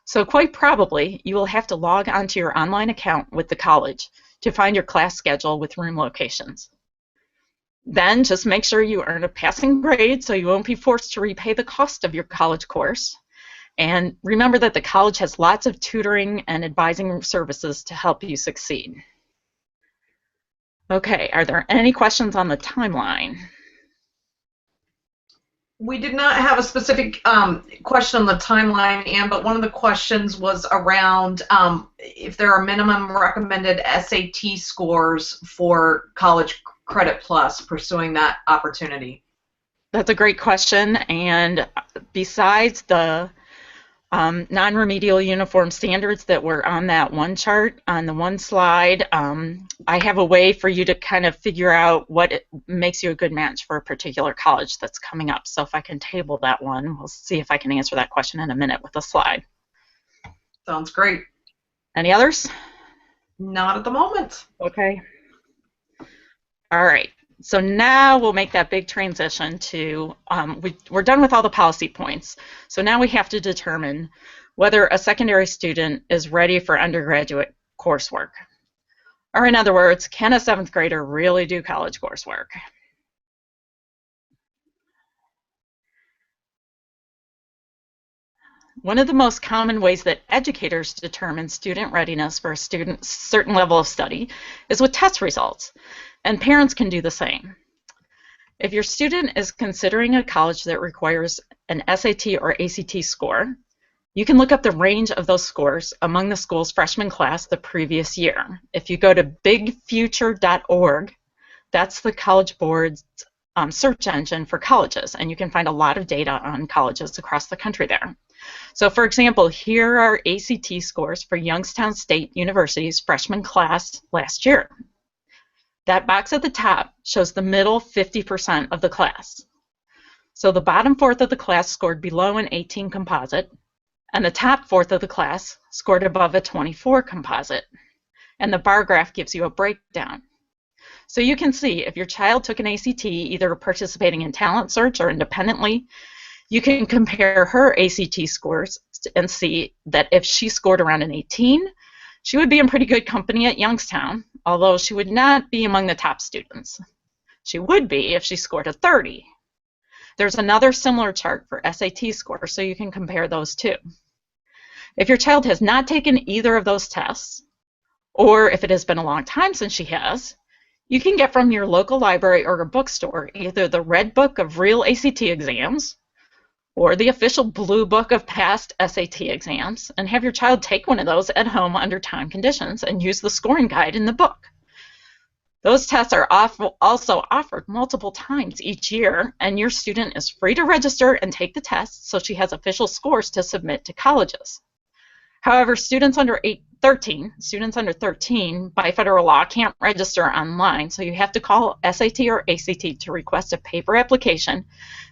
So quite probably, you will have to log onto your online account with the college to find your class schedule with room locations. Then just make sure you earn a passing grade so you won't be forced to repay the cost of your college course. And remember that the college has lots of tutoring and advising services to help you succeed. Okay, are there any questions on the timeline? We did not have a specific question on the timeline, Ann, but one of the questions was around if there are minimum recommended SAT scores for College Credit Plus pursuing that opportunity. That's a great question, and besides the non-remedial uniform standards that were on that one chart, on the one slide, I have a way for you to kind of figure out what makes you a good match for a particular college that's coming up. So if I can table that one, we'll see if I can answer that question in a minute with a slide. Sounds great. Any others? Not at the moment. Okay. All right. So now we'll make that big transition to, we're done with all the policy points. So now we have to determine whether a secondary student is ready for undergraduate coursework. Or in other words, can a 7th grader really do college coursework? One of the most common ways that educators determine student readiness for a student's certain level of study is with test results. And parents can do the same. If your student is considering a college that requires an SAT or ACT score, you can look up the range of those scores among the school's freshman class the previous year. If you go to bigfuture.org, that's the College Board's search engine for colleges, and you can find a lot of data on colleges across the country there. So for example, here are ACT scores for Youngstown State University's freshman class last year. That box at the top shows the middle 50% of the class. So the bottom fourth of the class scored below an 18 composite, and the top fourth of the class scored above a 24 composite. And the bar graph gives you a breakdown. So you can see if your child took an ACT, either participating in Talent Search or independently, you can compare her ACT scores and see that if she scored around an 18, she would be in pretty good company at Youngstown, although she would not be among the top students. She would be if she scored a 30. There's another similar chart for SAT scores, so you can compare those too. If your child has not taken either of those tests, or if it has been a long time since she has, you can get from your local library or a bookstore either the Red Book of Real ACT Exams or the official Blue Book of Past SAT Exams, and have your child take one of those at home under time conditions and use the scoring guide in the book. Those tests are also offered multiple times each year, and your student is free to register and take the tests so she has official scores to submit to colleges. However, students under 13 by federal law can't register online, so you have to call SAT or ACT to request a paper application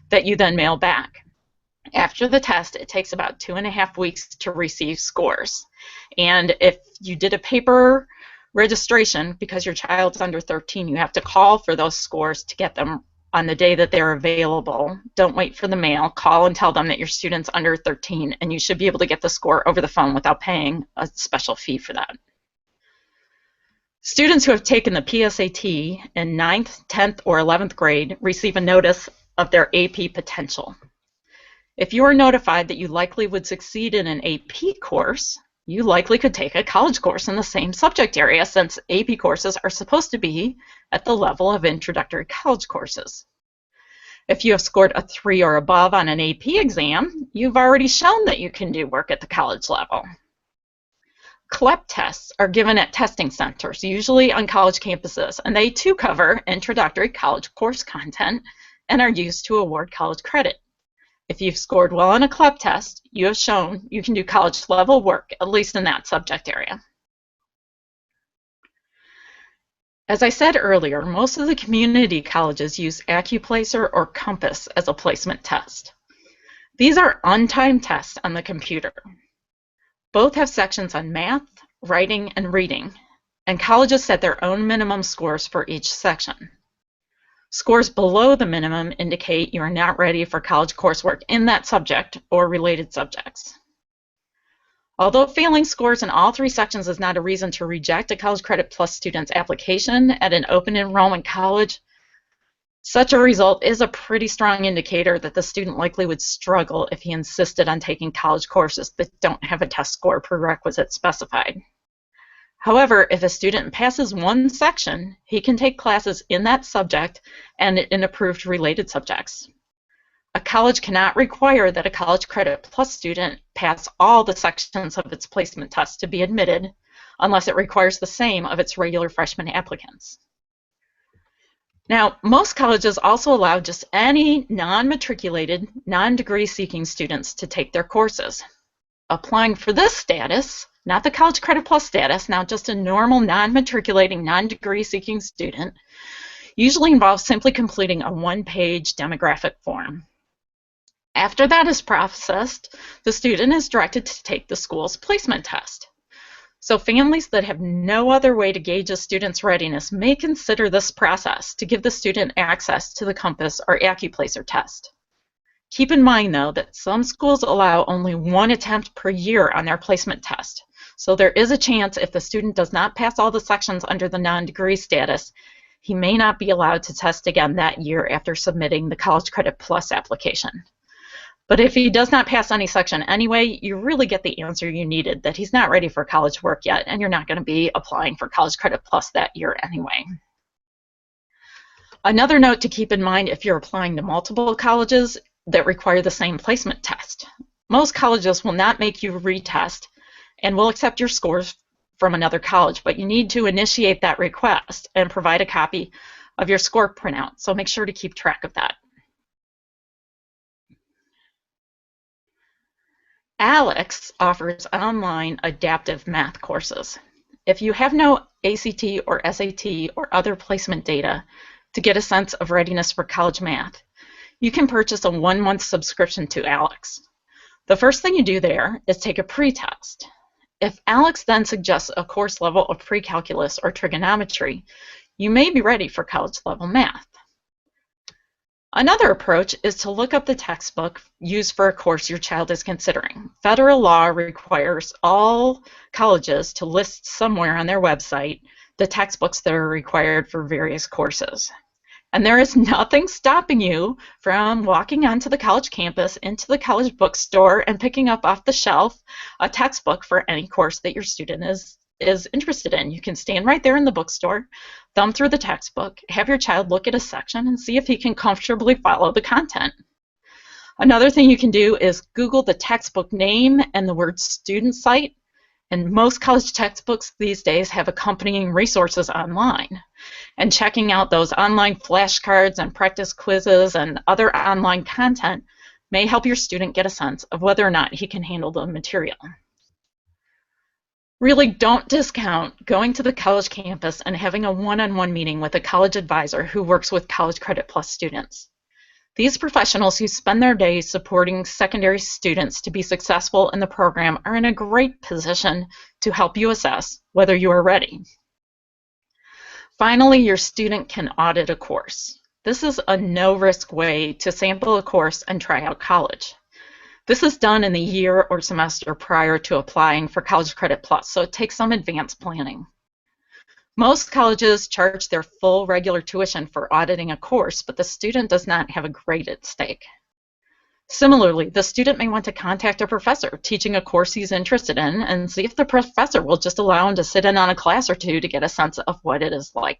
that you then mail back. After the test, it takes about 2.5 weeks to receive scores. And if you did a paper registration, because your child's under 13, you have to call for those scores to get them on the day that they're available. Don't wait for the mail. Call and tell them that your student's under 13, and you should be able to get the score over the phone without paying a special fee for that. Students who have taken the PSAT in 9th, 10th, or 11th grade receive a notice of their AP potential. If you are notified that you likely would succeed in an AP course, you likely could take a college course in the same subject area, since AP courses are supposed to be at the level of introductory college courses. If you have scored a 3 or above on an AP exam, you've already shown that you can do work at the college level. CLEP tests are given at testing centers, usually on college campuses, and they too cover introductory college course content and are used to award college credit. If you've scored well on a CLEP test, you have shown you can do college level work, at least in that subject area. As I said earlier, most of the community colleges use AccuPlacer or Compass as a placement test. These are untimed tests on the computer. Both have sections on math, writing, and reading, and colleges set their own minimum scores for each section. Scores below the minimum indicate you are not ready for college coursework in that subject or related subjects. Although failing scores in all 3 sections is not a reason to reject a College Credit Plus student's application at an open enrollment college, such a result is a pretty strong indicator that the student likely would struggle if he insisted on taking college courses that don't have a test score prerequisite specified. However, if a student passes one section, he can take classes in that subject and in approved related subjects. A college cannot require that a College Credit Plus student pass all the sections of its placement test to be admitted, unless it requires the same of its regular freshman applicants. Now, most colleges also allow just any non-matriculated, non-degree seeking students to take their courses. Applying for this status, not the College Credit Plus status, now just a normal non-matriculating, non-degree seeking student, usually involves simply completing a 1-page demographic form. After that is processed, the student is directed to take the school's placement test. So families that have no other way to gauge a student's readiness may consider this process to give the student access to the Compass or AccuPlacer test. Keep in mind, though, that some schools allow only 1 attempt per year on their placement test. So there is a chance if the student does not pass all the sections under the non-degree status, he may not be allowed to test again that year after submitting the College Credit Plus application. But if he does not pass any section anyway, you really get the answer you needed, that he's not ready for college work yet, and you're not going to be applying for College Credit Plus that year anyway. Another note to keep in mind if you're applying to multiple colleges that require the same placement test. Most colleges will not make you retest and will accept your scores from another college, but you need to initiate that request and provide a copy of your score printout, so make sure to keep track of that. ALEX offers online adaptive math courses. If you have no ACT or SAT or other placement data to get a sense of readiness for college math, you can purchase a 1-month subscription to ALEX. The first thing you do there is take a pre-test. If ALEX then suggests a course level of pre-calculus or trigonometry, you may be ready for college level math. Another approach is to look up the textbook used for a course your child is considering. Federal law requires all colleges to list somewhere on their website the textbooks that are required for various courses. And there is nothing stopping you from walking onto the college campus, into the college bookstore, and picking up off the shelf a textbook for any course that your student is interested in. You can stand right there in the bookstore, thumb through the textbook, have your child look at a section and see if he can comfortably follow the content. Another thing you can do is Google the textbook name and the word student site, and most college textbooks these days have accompanying resources online. And checking out those online flashcards and practice quizzes and other online content may help your student get a sense of whether or not he can handle the material. Really, don't discount going to the college campus and having a one-on-one meeting with a college advisor who works with College Credit Plus students. These professionals who spend their days supporting secondary students to be successful in the program are in a great position to help you assess whether you are ready. Finally, your student can audit a course. This is a no-risk way to sample a course and try out college. This is done in the year or semester prior to applying for College Credit Plus, so it takes some advanced planning. Most colleges charge their full regular tuition for auditing a course, but the student does not have a grade at stake. Similarly, the student may want to contact a professor teaching a course he's interested in and see if the professor will just allow him to sit in on a class or two to get a sense of what it is like.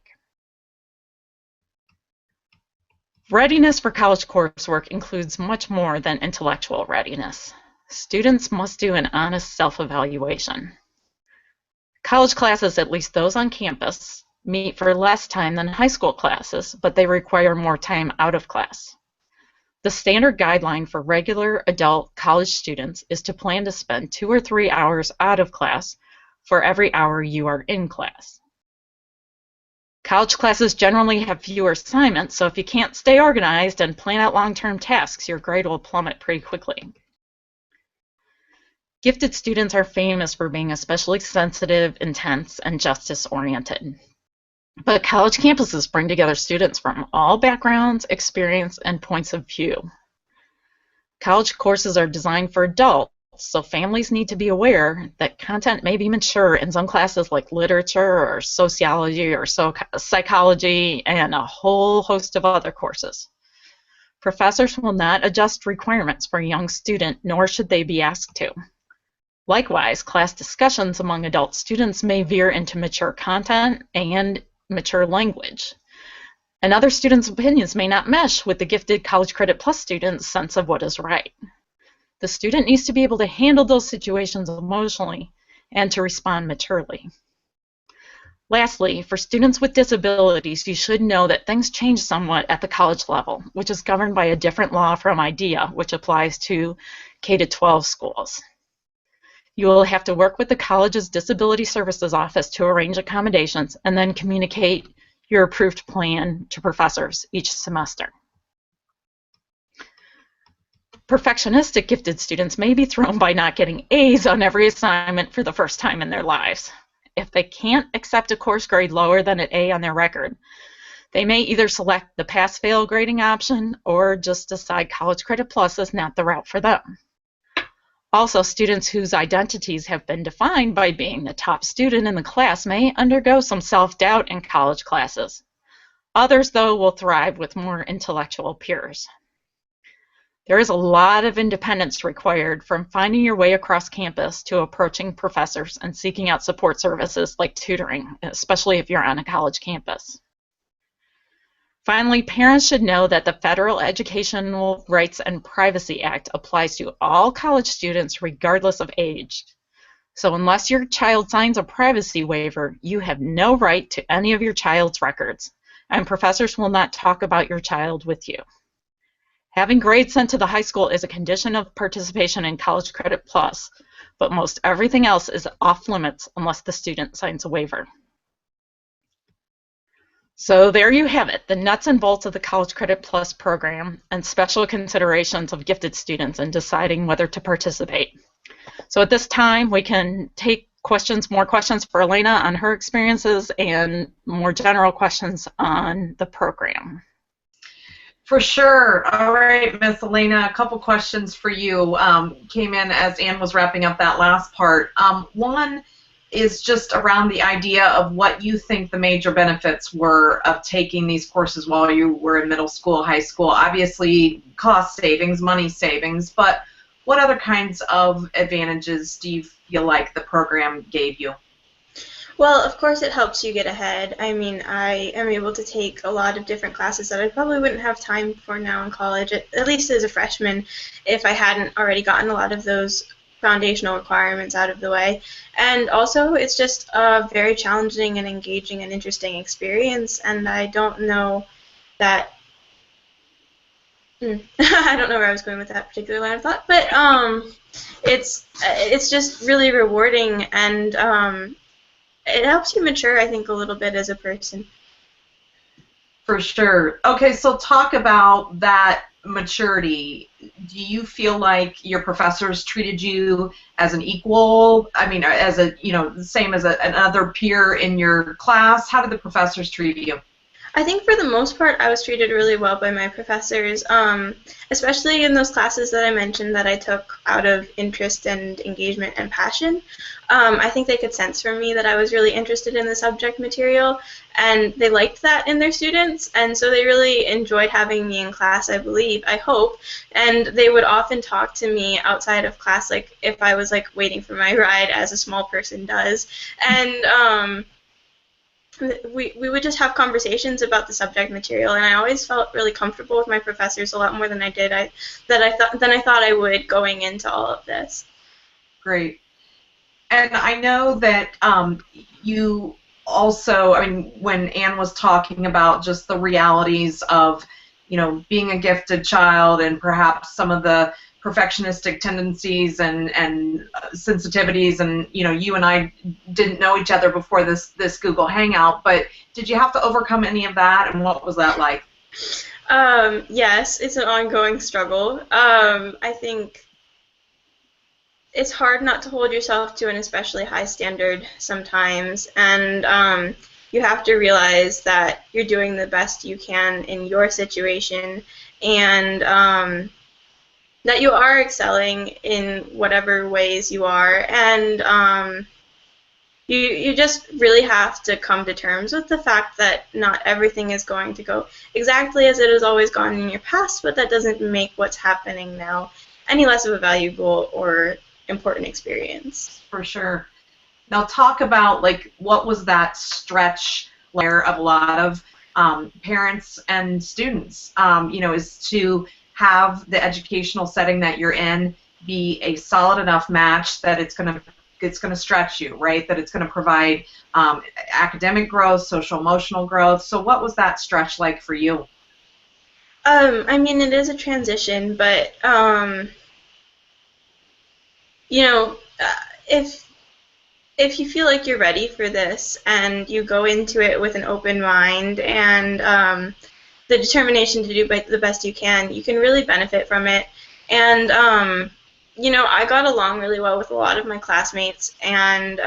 Readiness for college coursework includes much more than intellectual readiness. Students must do an honest self-evaluation. College classes, at least those on campus, meet for less time than high school classes, but they require more time out of class. The standard guideline for regular adult college students is to plan to spend 2 or 3 hours out of class for every hour you are in class. College classes generally have fewer assignments, so if you can't stay organized and plan out long-term tasks, your grade will plummet pretty quickly. Gifted students are famous for being especially sensitive, intense, and justice-oriented. But college campuses bring together students from all backgrounds, experience, and points of view. College courses are designed for adults, so families need to be aware that content may be mature in some classes like literature or sociology or psychology and a whole host of other courses. Professors will not adjust requirements for a young student, nor should they be asked to. Likewise, class discussions among adult students may veer into mature content and mature language. And other students' opinions may not mesh with the gifted College Credit Plus student's sense of what is right. The student needs to be able to handle those situations emotionally and to respond maturely. Lastly, for students with disabilities, you should know that things change somewhat at the college level, which is governed by a different law from IDEA, which applies to K-12 schools. You will have to work with the college's Disability Services Office to arrange accommodations and then communicate your approved plan to professors each semester. Perfectionistic gifted students may be thrown by not getting A's on every assignment for the first time in their lives. If they can't accept a course grade lower than an A on their record, they may either select the pass-fail grading option or just decide College Credit Plus is not the route for them. Also, students whose identities have been defined by being the top student in the class may undergo some self-doubt in college classes. Others, though, will thrive with more intellectual peers. There is a lot of independence required from finding your way across campus to approaching professors and seeking out support services like tutoring, especially if you're on a college campus. Finally, parents should know that the Federal Educational Rights and Privacy Act applies to all college students regardless of age. So unless your child signs a privacy waiver, you have no right to any of your child's records. and professors will not talk about your child with you. Having grades sent to the high school is a condition of participation in College Credit Plus, but most everything else is off limits unless the student signs a waiver. So there you have it, the nuts and bolts of the College Credit Plus program and special considerations of gifted students in deciding whether to participate. So at this time, we can take more questions for Elena on her experiences and more general questions on the program. For sure. All right, Miss Elena, a couple questions for you came in as Ann was wrapping up that last part. One is just around the idea of what you think the major benefits were of taking these courses while you were in middle school, high school. Obviously, cost savings, money savings, but what other kinds of advantages do you feel like the program gave you? Well, of course it helps you get ahead. I mean, I am able to take a lot of different classes that I probably wouldn't have time for now in college, at least as a freshman, if I hadn't already gotten a lot of those foundational requirements out of the way. And also, it's just a very challenging and engaging and interesting experience, and I don't know that I don't know where I was going with that particular line of thought, but it's just really rewarding, and it helps you mature, I think, a little bit as a person. For sure. Okay, so talk about that maturity. Do you feel like your professors treated you as an equal? I mean, as a, the same as another peer in your class? How did the professors treat you? I think for the most part I was treated really well by my professors, especially in those classes that I mentioned that I took out of interest and engagement and passion. I think they could sense from me that I was really interested in the subject material, and they liked that in their students, and so they really enjoyed having me in class, I hope, and they would often talk to me outside of class, like if I was like waiting for my ride, as a small person does, and we would just have conversations about the subject material, and I always felt really comfortable with my professors, a lot more than I thought I would going into all of this. Great. And I know that you also, I mean, when Ann was talking about just the realities of, being a gifted child and perhaps some of the perfectionistic tendencies and sensitivities, and you and I didn't know each other before this Google Hangout, but did you have to overcome any of that, and what was that like? Yes, it's an ongoing struggle. I think it's hard not to hold yourself to an especially high standard sometimes, and you have to realize that you're doing the best you can in your situation, and that you are excelling in whatever ways you are, and you just really have to come to terms with the fact that not everything is going to go exactly as it has always gone in your past, but that doesn't make what's happening now any less of a valuable or important experience. For sure. Now talk about, like, what was that stretch layer of a lot of parents and students, is to have the educational setting that you're in be a solid enough match that it's going to stretch you, right? That it's going to provide academic growth, social emotional growth. So what was that stretch like for you? I mean, it is a transition, but if you feel like you're ready for this and you go into it with an open mind and the determination to do the best you can really benefit from it. And I got along really well with a lot of my classmates, and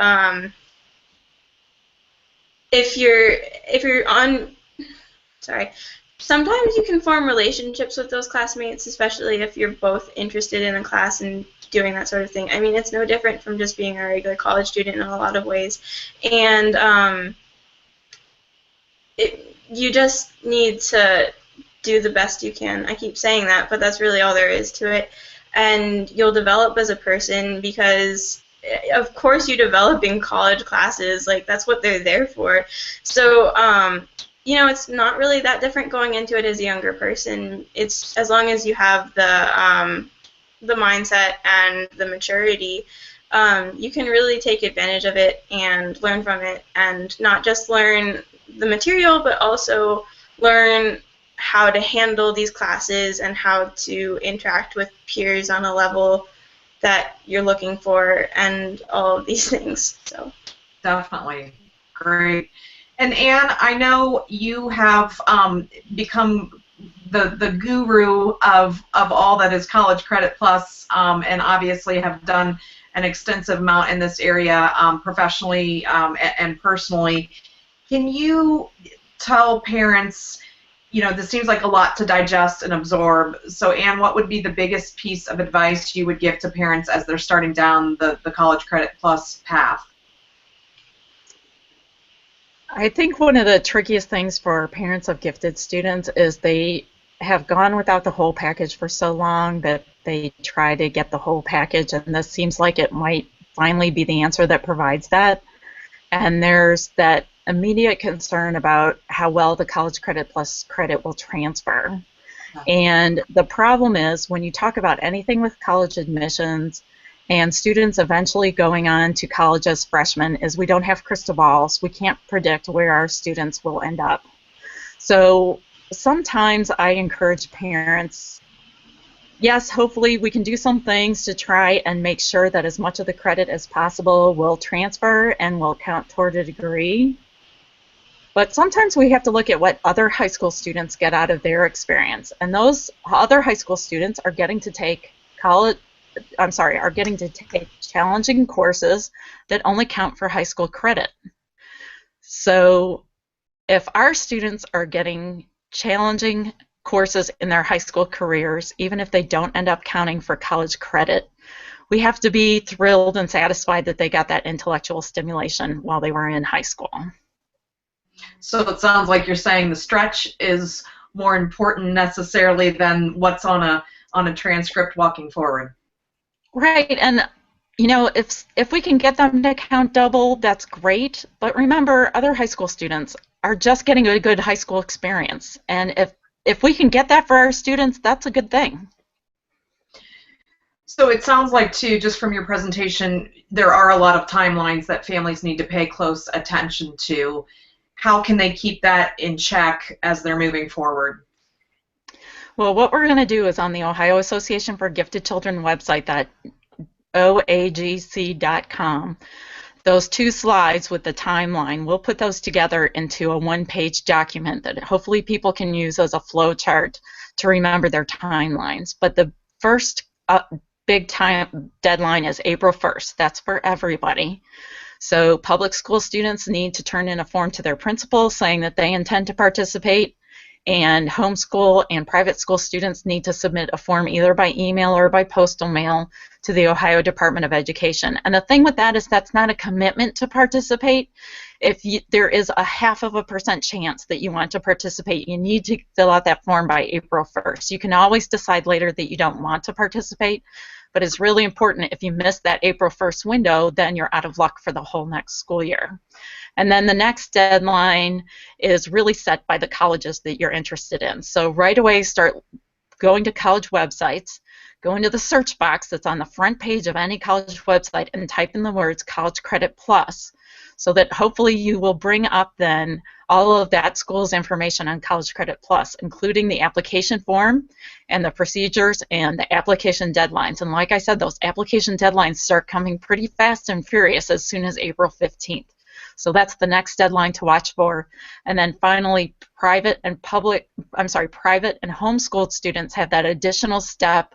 sometimes you can form relationships with those classmates, especially if you're both interested in a class and doing that sort of thing. I mean, it's no different from just being a regular college student in a lot of ways, and you just need to do the best you can. I keep saying that, but that's really all there is to it. And you'll develop as a person because, of course, you develop in college classes. Like, that's what they're there for. So, it's not really that different going into it as a younger person. It's as long as you have the mindset and the maturity, you can really take advantage of it and learn from it, and not just learn the material, but also learn how to handle these classes and how to interact with peers on a level that you're looking for and all of these things. So Definitely. Great. And Anne, I know you have become the guru of all that is College Credit Plus, and obviously have done an extensive amount in this area professionally and personally. Can you tell parents, this seems like a lot to digest and absorb. So Anne, what would be the biggest piece of advice you would give to parents as they're starting down the College Credit Plus path? I think one of the trickiest things for parents of gifted students is they have gone without the whole package for so long that they try to get the whole package, and this seems like it might finally be the answer that provides that. And there's that immediate concern about how well the College Credit Plus credit will transfer. And the problem is when you talk about anything with college admissions and students eventually going on to college as freshmen is we don't have crystal balls. We can't predict where our students will end up. So sometimes I encourage parents, yes, hopefully we can do some things to try and make sure that as much of the credit as possible will transfer and will count toward a degree. But sometimes we have to look at what other high school students get out of their experience. And those other high school students are getting to take challenging courses that only count for high school credit. So if our students are getting challenging courses in their high school careers, even if they don't end up counting for college credit, we have to be thrilled and satisfied that they got that intellectual stimulation while they were in high school. So it sounds like you're saying the stretch is more important necessarily than what's on a transcript walking forward. Right, and if we can get them to count double, that's great. But remember, other high school students are just getting a good high school experience, and if we can get that for our students, that's a good thing. So it sounds like, too, just from your presentation, there are a lot of timelines that families need to pay close attention to. How can they keep that in check as they're moving forward? Well, what we're going to do is on the Ohio Association for Gifted Children website, that oagc.com, those two slides with the timeline, we'll put those together into a one-page document that hopefully people can use as a flow chart to remember their timelines. But the first big time deadline is April 1st. That's for everybody. So public school students need to turn in a form to their principal saying that they intend to participate, and homeschool and private school students need to submit a form either by email or by postal mail to the Ohio Department of Education. And the thing with that is that's not a commitment to participate. If there is a 0.5% chance that you want to participate, you need to fill out that form by April 1st. You can always decide later that you don't want to participate, but it's really important. If you miss that April 1st window, then you're out of luck for the whole next school year. And then the next deadline is really set by the colleges that you're interested in. So right away, start going to college websites, go into the search box that's on the front page of any college website and type in the words College Credit Plus, so that hopefully you will bring up then all of that school's information on College Credit Plus, including the application form and the procedures and the application deadlines. And like I said, those application deadlines start coming pretty fast and furious as soon as April 15th. So that's the next deadline to watch for. And then finally, private and homeschooled students have that additional step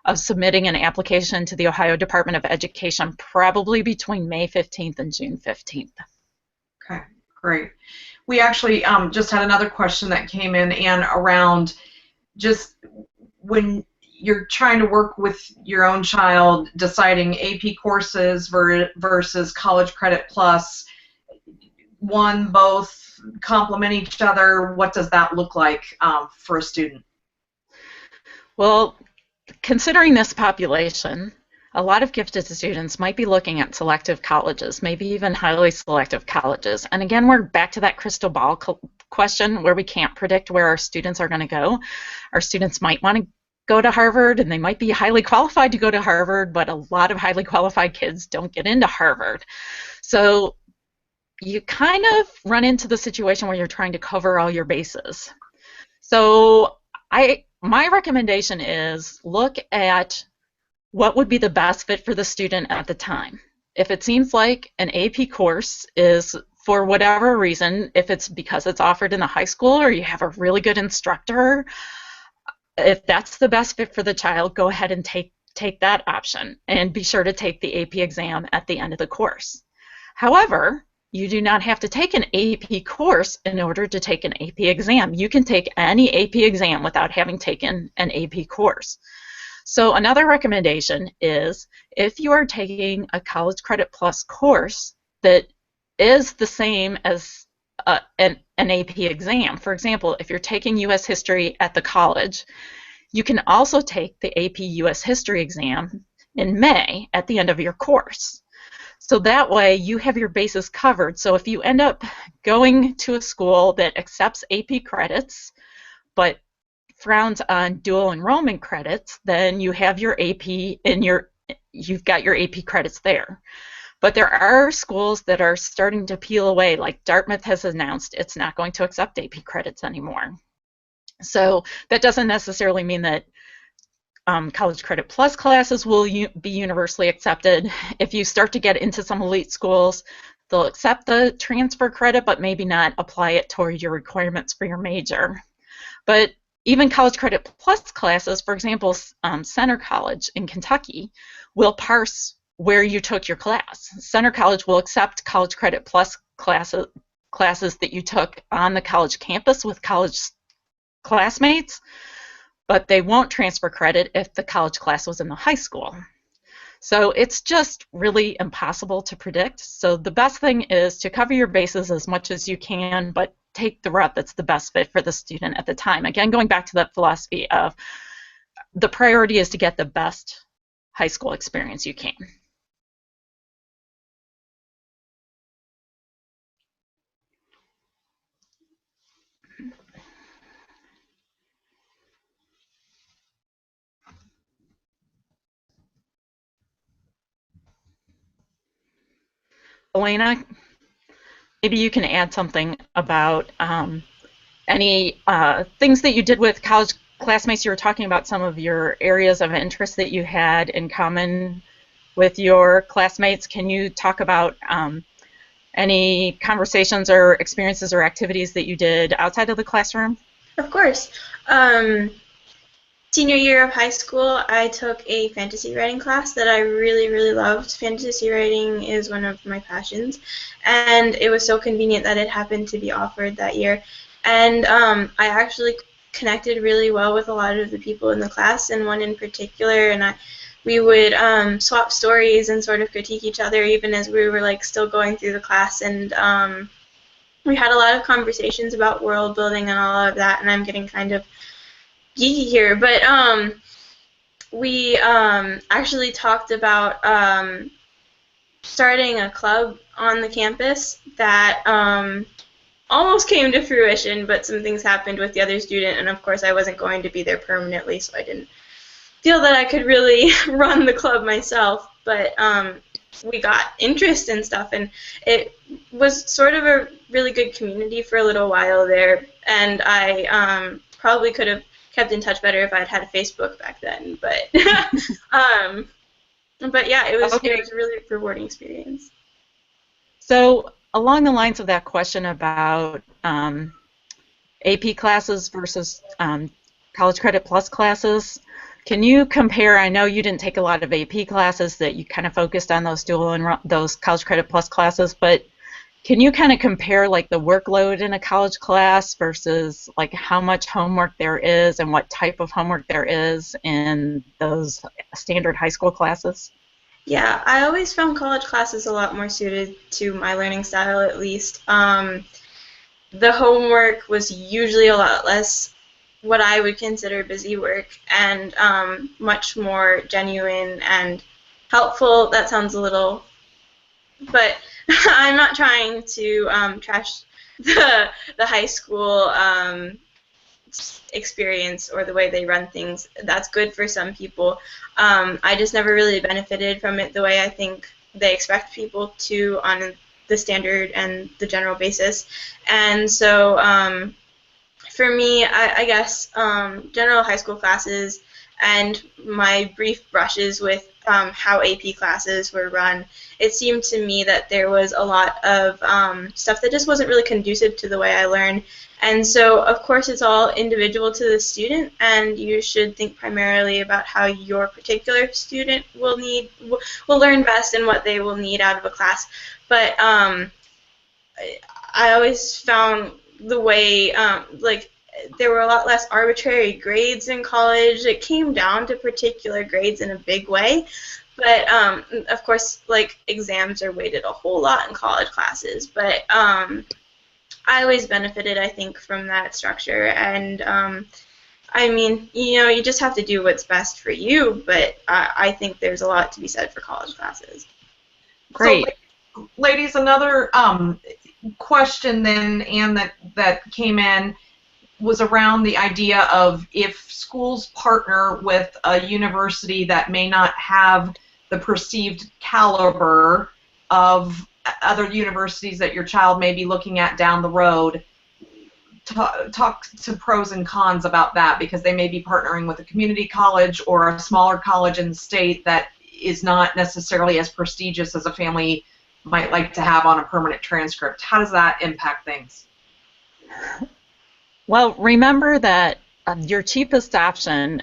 of submitting an application to the Ohio Department of Education probably between May 15th and June 15th. Okay, great. We actually just had another question that came in, and around just when you're trying to work with your own child, deciding AP courses versus College Credit Plus, one, both, complement each other, what does that look like for a student? Well, considering this population, a lot of gifted students might be looking at selective colleges, maybe even highly selective colleges. And again, we're back to that crystal ball question where we can't predict where our students are going to go. Our students might want to go to Harvard, and they might be highly qualified to go to Harvard, but a lot of highly qualified kids don't get into Harvard. So you kind of run into the situation where you're trying to cover all your bases. So my recommendation is look at what would be the best fit for the student at the time. If it seems like an AP course is, for whatever reason, if it's because it's offered in the high school or you have a really good instructor, if that's the best fit for the child, go ahead and take that option, and be sure to take the AP exam at the end of the course. However, you do not have to take an AP course in order to take an AP exam. You can take any AP exam without having taken an AP course. So another recommendation is, if you are taking a College Credit Plus course that is the same as an AP exam, for example, if you're taking U.S. History at the college, you can also take the AP U.S. History exam in May at the end of your course. So that way you have your bases covered. So if you end up going to a school that accepts AP credits but frowns on dual enrollment credits, then you have your AP you've got your AP credits there. But there are schools that are starting to peel away, like Dartmouth has announced it's not going to accept AP credits anymore. So that doesn't necessarily mean that College Credit Plus classes will be universally accepted. If you start to get into some elite schools, they'll accept the transfer credit, but maybe not apply it toward your requirements for your major. But even College Credit Plus classes, for example, Centre College in Kentucky, will parse where you took your class. Centre College will accept College Credit Plus classes that you took on the college campus with college classmates, but they won't transfer credit if the college class was in the high school. So it's just really impossible to predict. So the best thing is to cover your bases as much as you can, but take the route that's the best fit for the student at the time. Again, going back to that philosophy of the priority is to get the best high school experience you can. Elena, maybe you can add something about any things that you did with college classmates. You were talking about some of your areas of interest that you had in common with your classmates. Can you talk about any conversations or experiences or activities that you did outside of the classroom? Of course. Senior year of high school, I took a fantasy writing class that I really, really loved. Fantasy writing is one of my passions, and it was so convenient that it happened to be offered that year. And I actually connected really well with a lot of the people in the class, and one in particular, and we would swap stories and sort of critique each other even as we were like still going through the class, and we had a lot of conversations about world building and all of that, and I'm getting kind of geeky here, but we actually talked about starting a club on the campus that almost came to fruition, but some things happened with the other student, and of course I wasn't going to be there permanently, so I didn't feel that I could really run the club myself, but we got interest and stuff, and it was sort of a really good community for a little while there, and I probably could have kept in touch better if I'd had a Facebook back then, but but yeah, it was a really rewarding experience. So along the lines of that question about AP classes versus College Credit Plus classes, can you compare? I know you didn't take a lot of AP classes, that you kind of focused on those those College Credit Plus classes, but can you kind of compare like the workload in a college class versus like how much homework there is and what type of homework there is in those standard high school classes? Yeah, I always found college classes a lot more suited to my learning style, at least. The homework was usually a lot less what I would consider busy work, and much more genuine and helpful. That sounds a little, but I'm not trying to trash the high school experience or the way they run things. That's good for some people. I just never really benefited from it the way I think they expect people to on the standard and the general basis. And so I for me, I guess general high school classes and my brief brushes with how AP classes were run, it seemed to me that there was a lot of stuff that just wasn't really conducive to the way I learn. And so, of course, it's all individual to the student, and you should think primarily about how your particular student will learn best and what they will need out of a class. But I always found the way, like, there were a lot less arbitrary grades in college. It came down to particular grades in a big way. But, of course, like, exams are weighted a whole lot in college classes. But I always benefited, I think, from that structure. And, I mean, you just have to do what's best for you. But I think there's a lot to be said for college classes. Great. So, ladies, another question then, Anne, that came in was around the idea of if schools partner with a university that may not have the perceived caliber of other universities that your child may be looking at down the road, talk to pros and cons about that, because they may be partnering with a community college or a smaller college in the state that is not necessarily as prestigious as a family might like to have on a permanent transcript. How does that impact things? Well, remember that your cheapest option,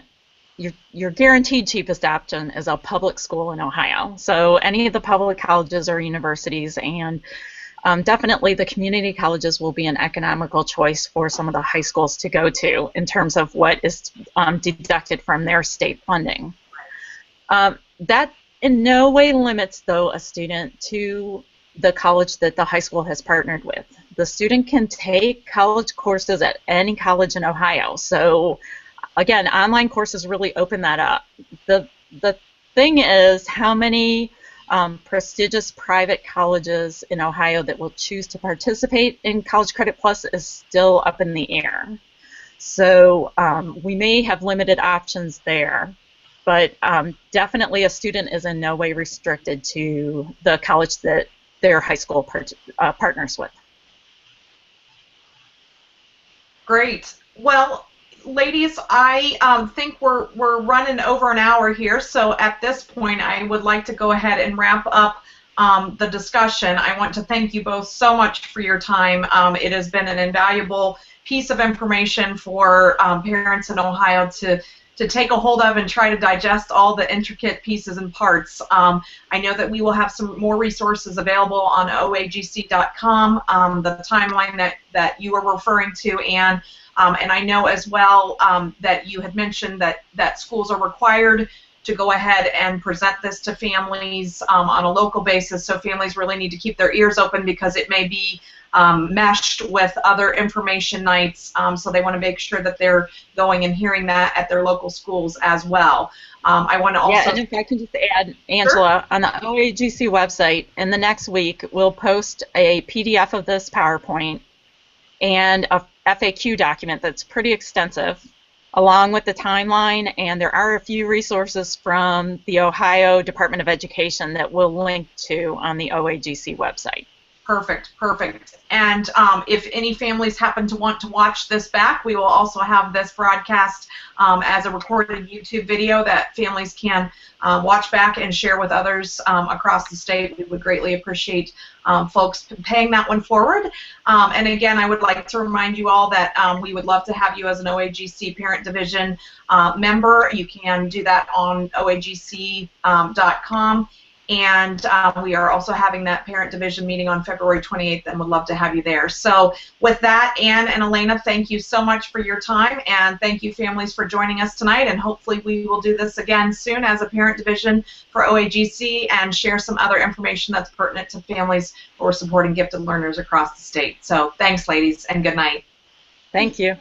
your guaranteed cheapest option, is a public school in Ohio. So any of the public colleges or universities, and definitely the community colleges, will be an economical choice for some of the high schools to go to in terms of what is deducted from their state funding. That in no way limits, though, a student to the college that the high school has partnered with. The student can take college courses at any college in Ohio. So, again, online courses really open that up. The thing is, how many prestigious private colleges in Ohio that will choose to participate in College Credit Plus is still up in the air. So we may have limited options there, but definitely a student is in no way restricted to the college that their high school partners with. Great. Well, ladies, I think we're running over an hour here, so at this point I would like to go ahead and wrap up the discussion. I want to thank you both so much for your time. It has been an invaluable piece of information for parents in Ohio to take a hold of and try to digest all the intricate pieces and parts. I know that we will have some more resources available on oagc.com, the timeline that you were referring to, Anne. And I know as well that you had mentioned that schools are required to go ahead and present this to families on a local basis, so families really need to keep their ears open because it may be meshed with other information nights, so they want to make sure that they're going and hearing that at their local schools as well. I want to also... Yeah, and if I can just add, Angela, sure. On the OAGC website, in the next week, we'll post a PDF of this PowerPoint and a FAQ document that's pretty extensive, along with the timeline, and there are a few resources from the Ohio Department of Education that we'll link to on the OAGC website. Perfect, perfect. And if any families happen to want to watch this back, we will also have this broadcast as a recorded YouTube video that families can watch back and share with others across the state. We would greatly appreciate folks paying that one forward. And again, I would like to remind you all that we would love to have you as an OAGC Parent Division member. You can do that on oagc.com. And we are also having that Parent Division meeting on February 28th and would love to have you there. So with that, Anne and Elena, thank you so much for your time, and thank you families for joining us tonight, and hopefully we will do this again soon as a Parent Division for OAGC and share some other information that's pertinent to families who are supporting gifted learners across the state. So thanks, ladies, and good night. Thank you.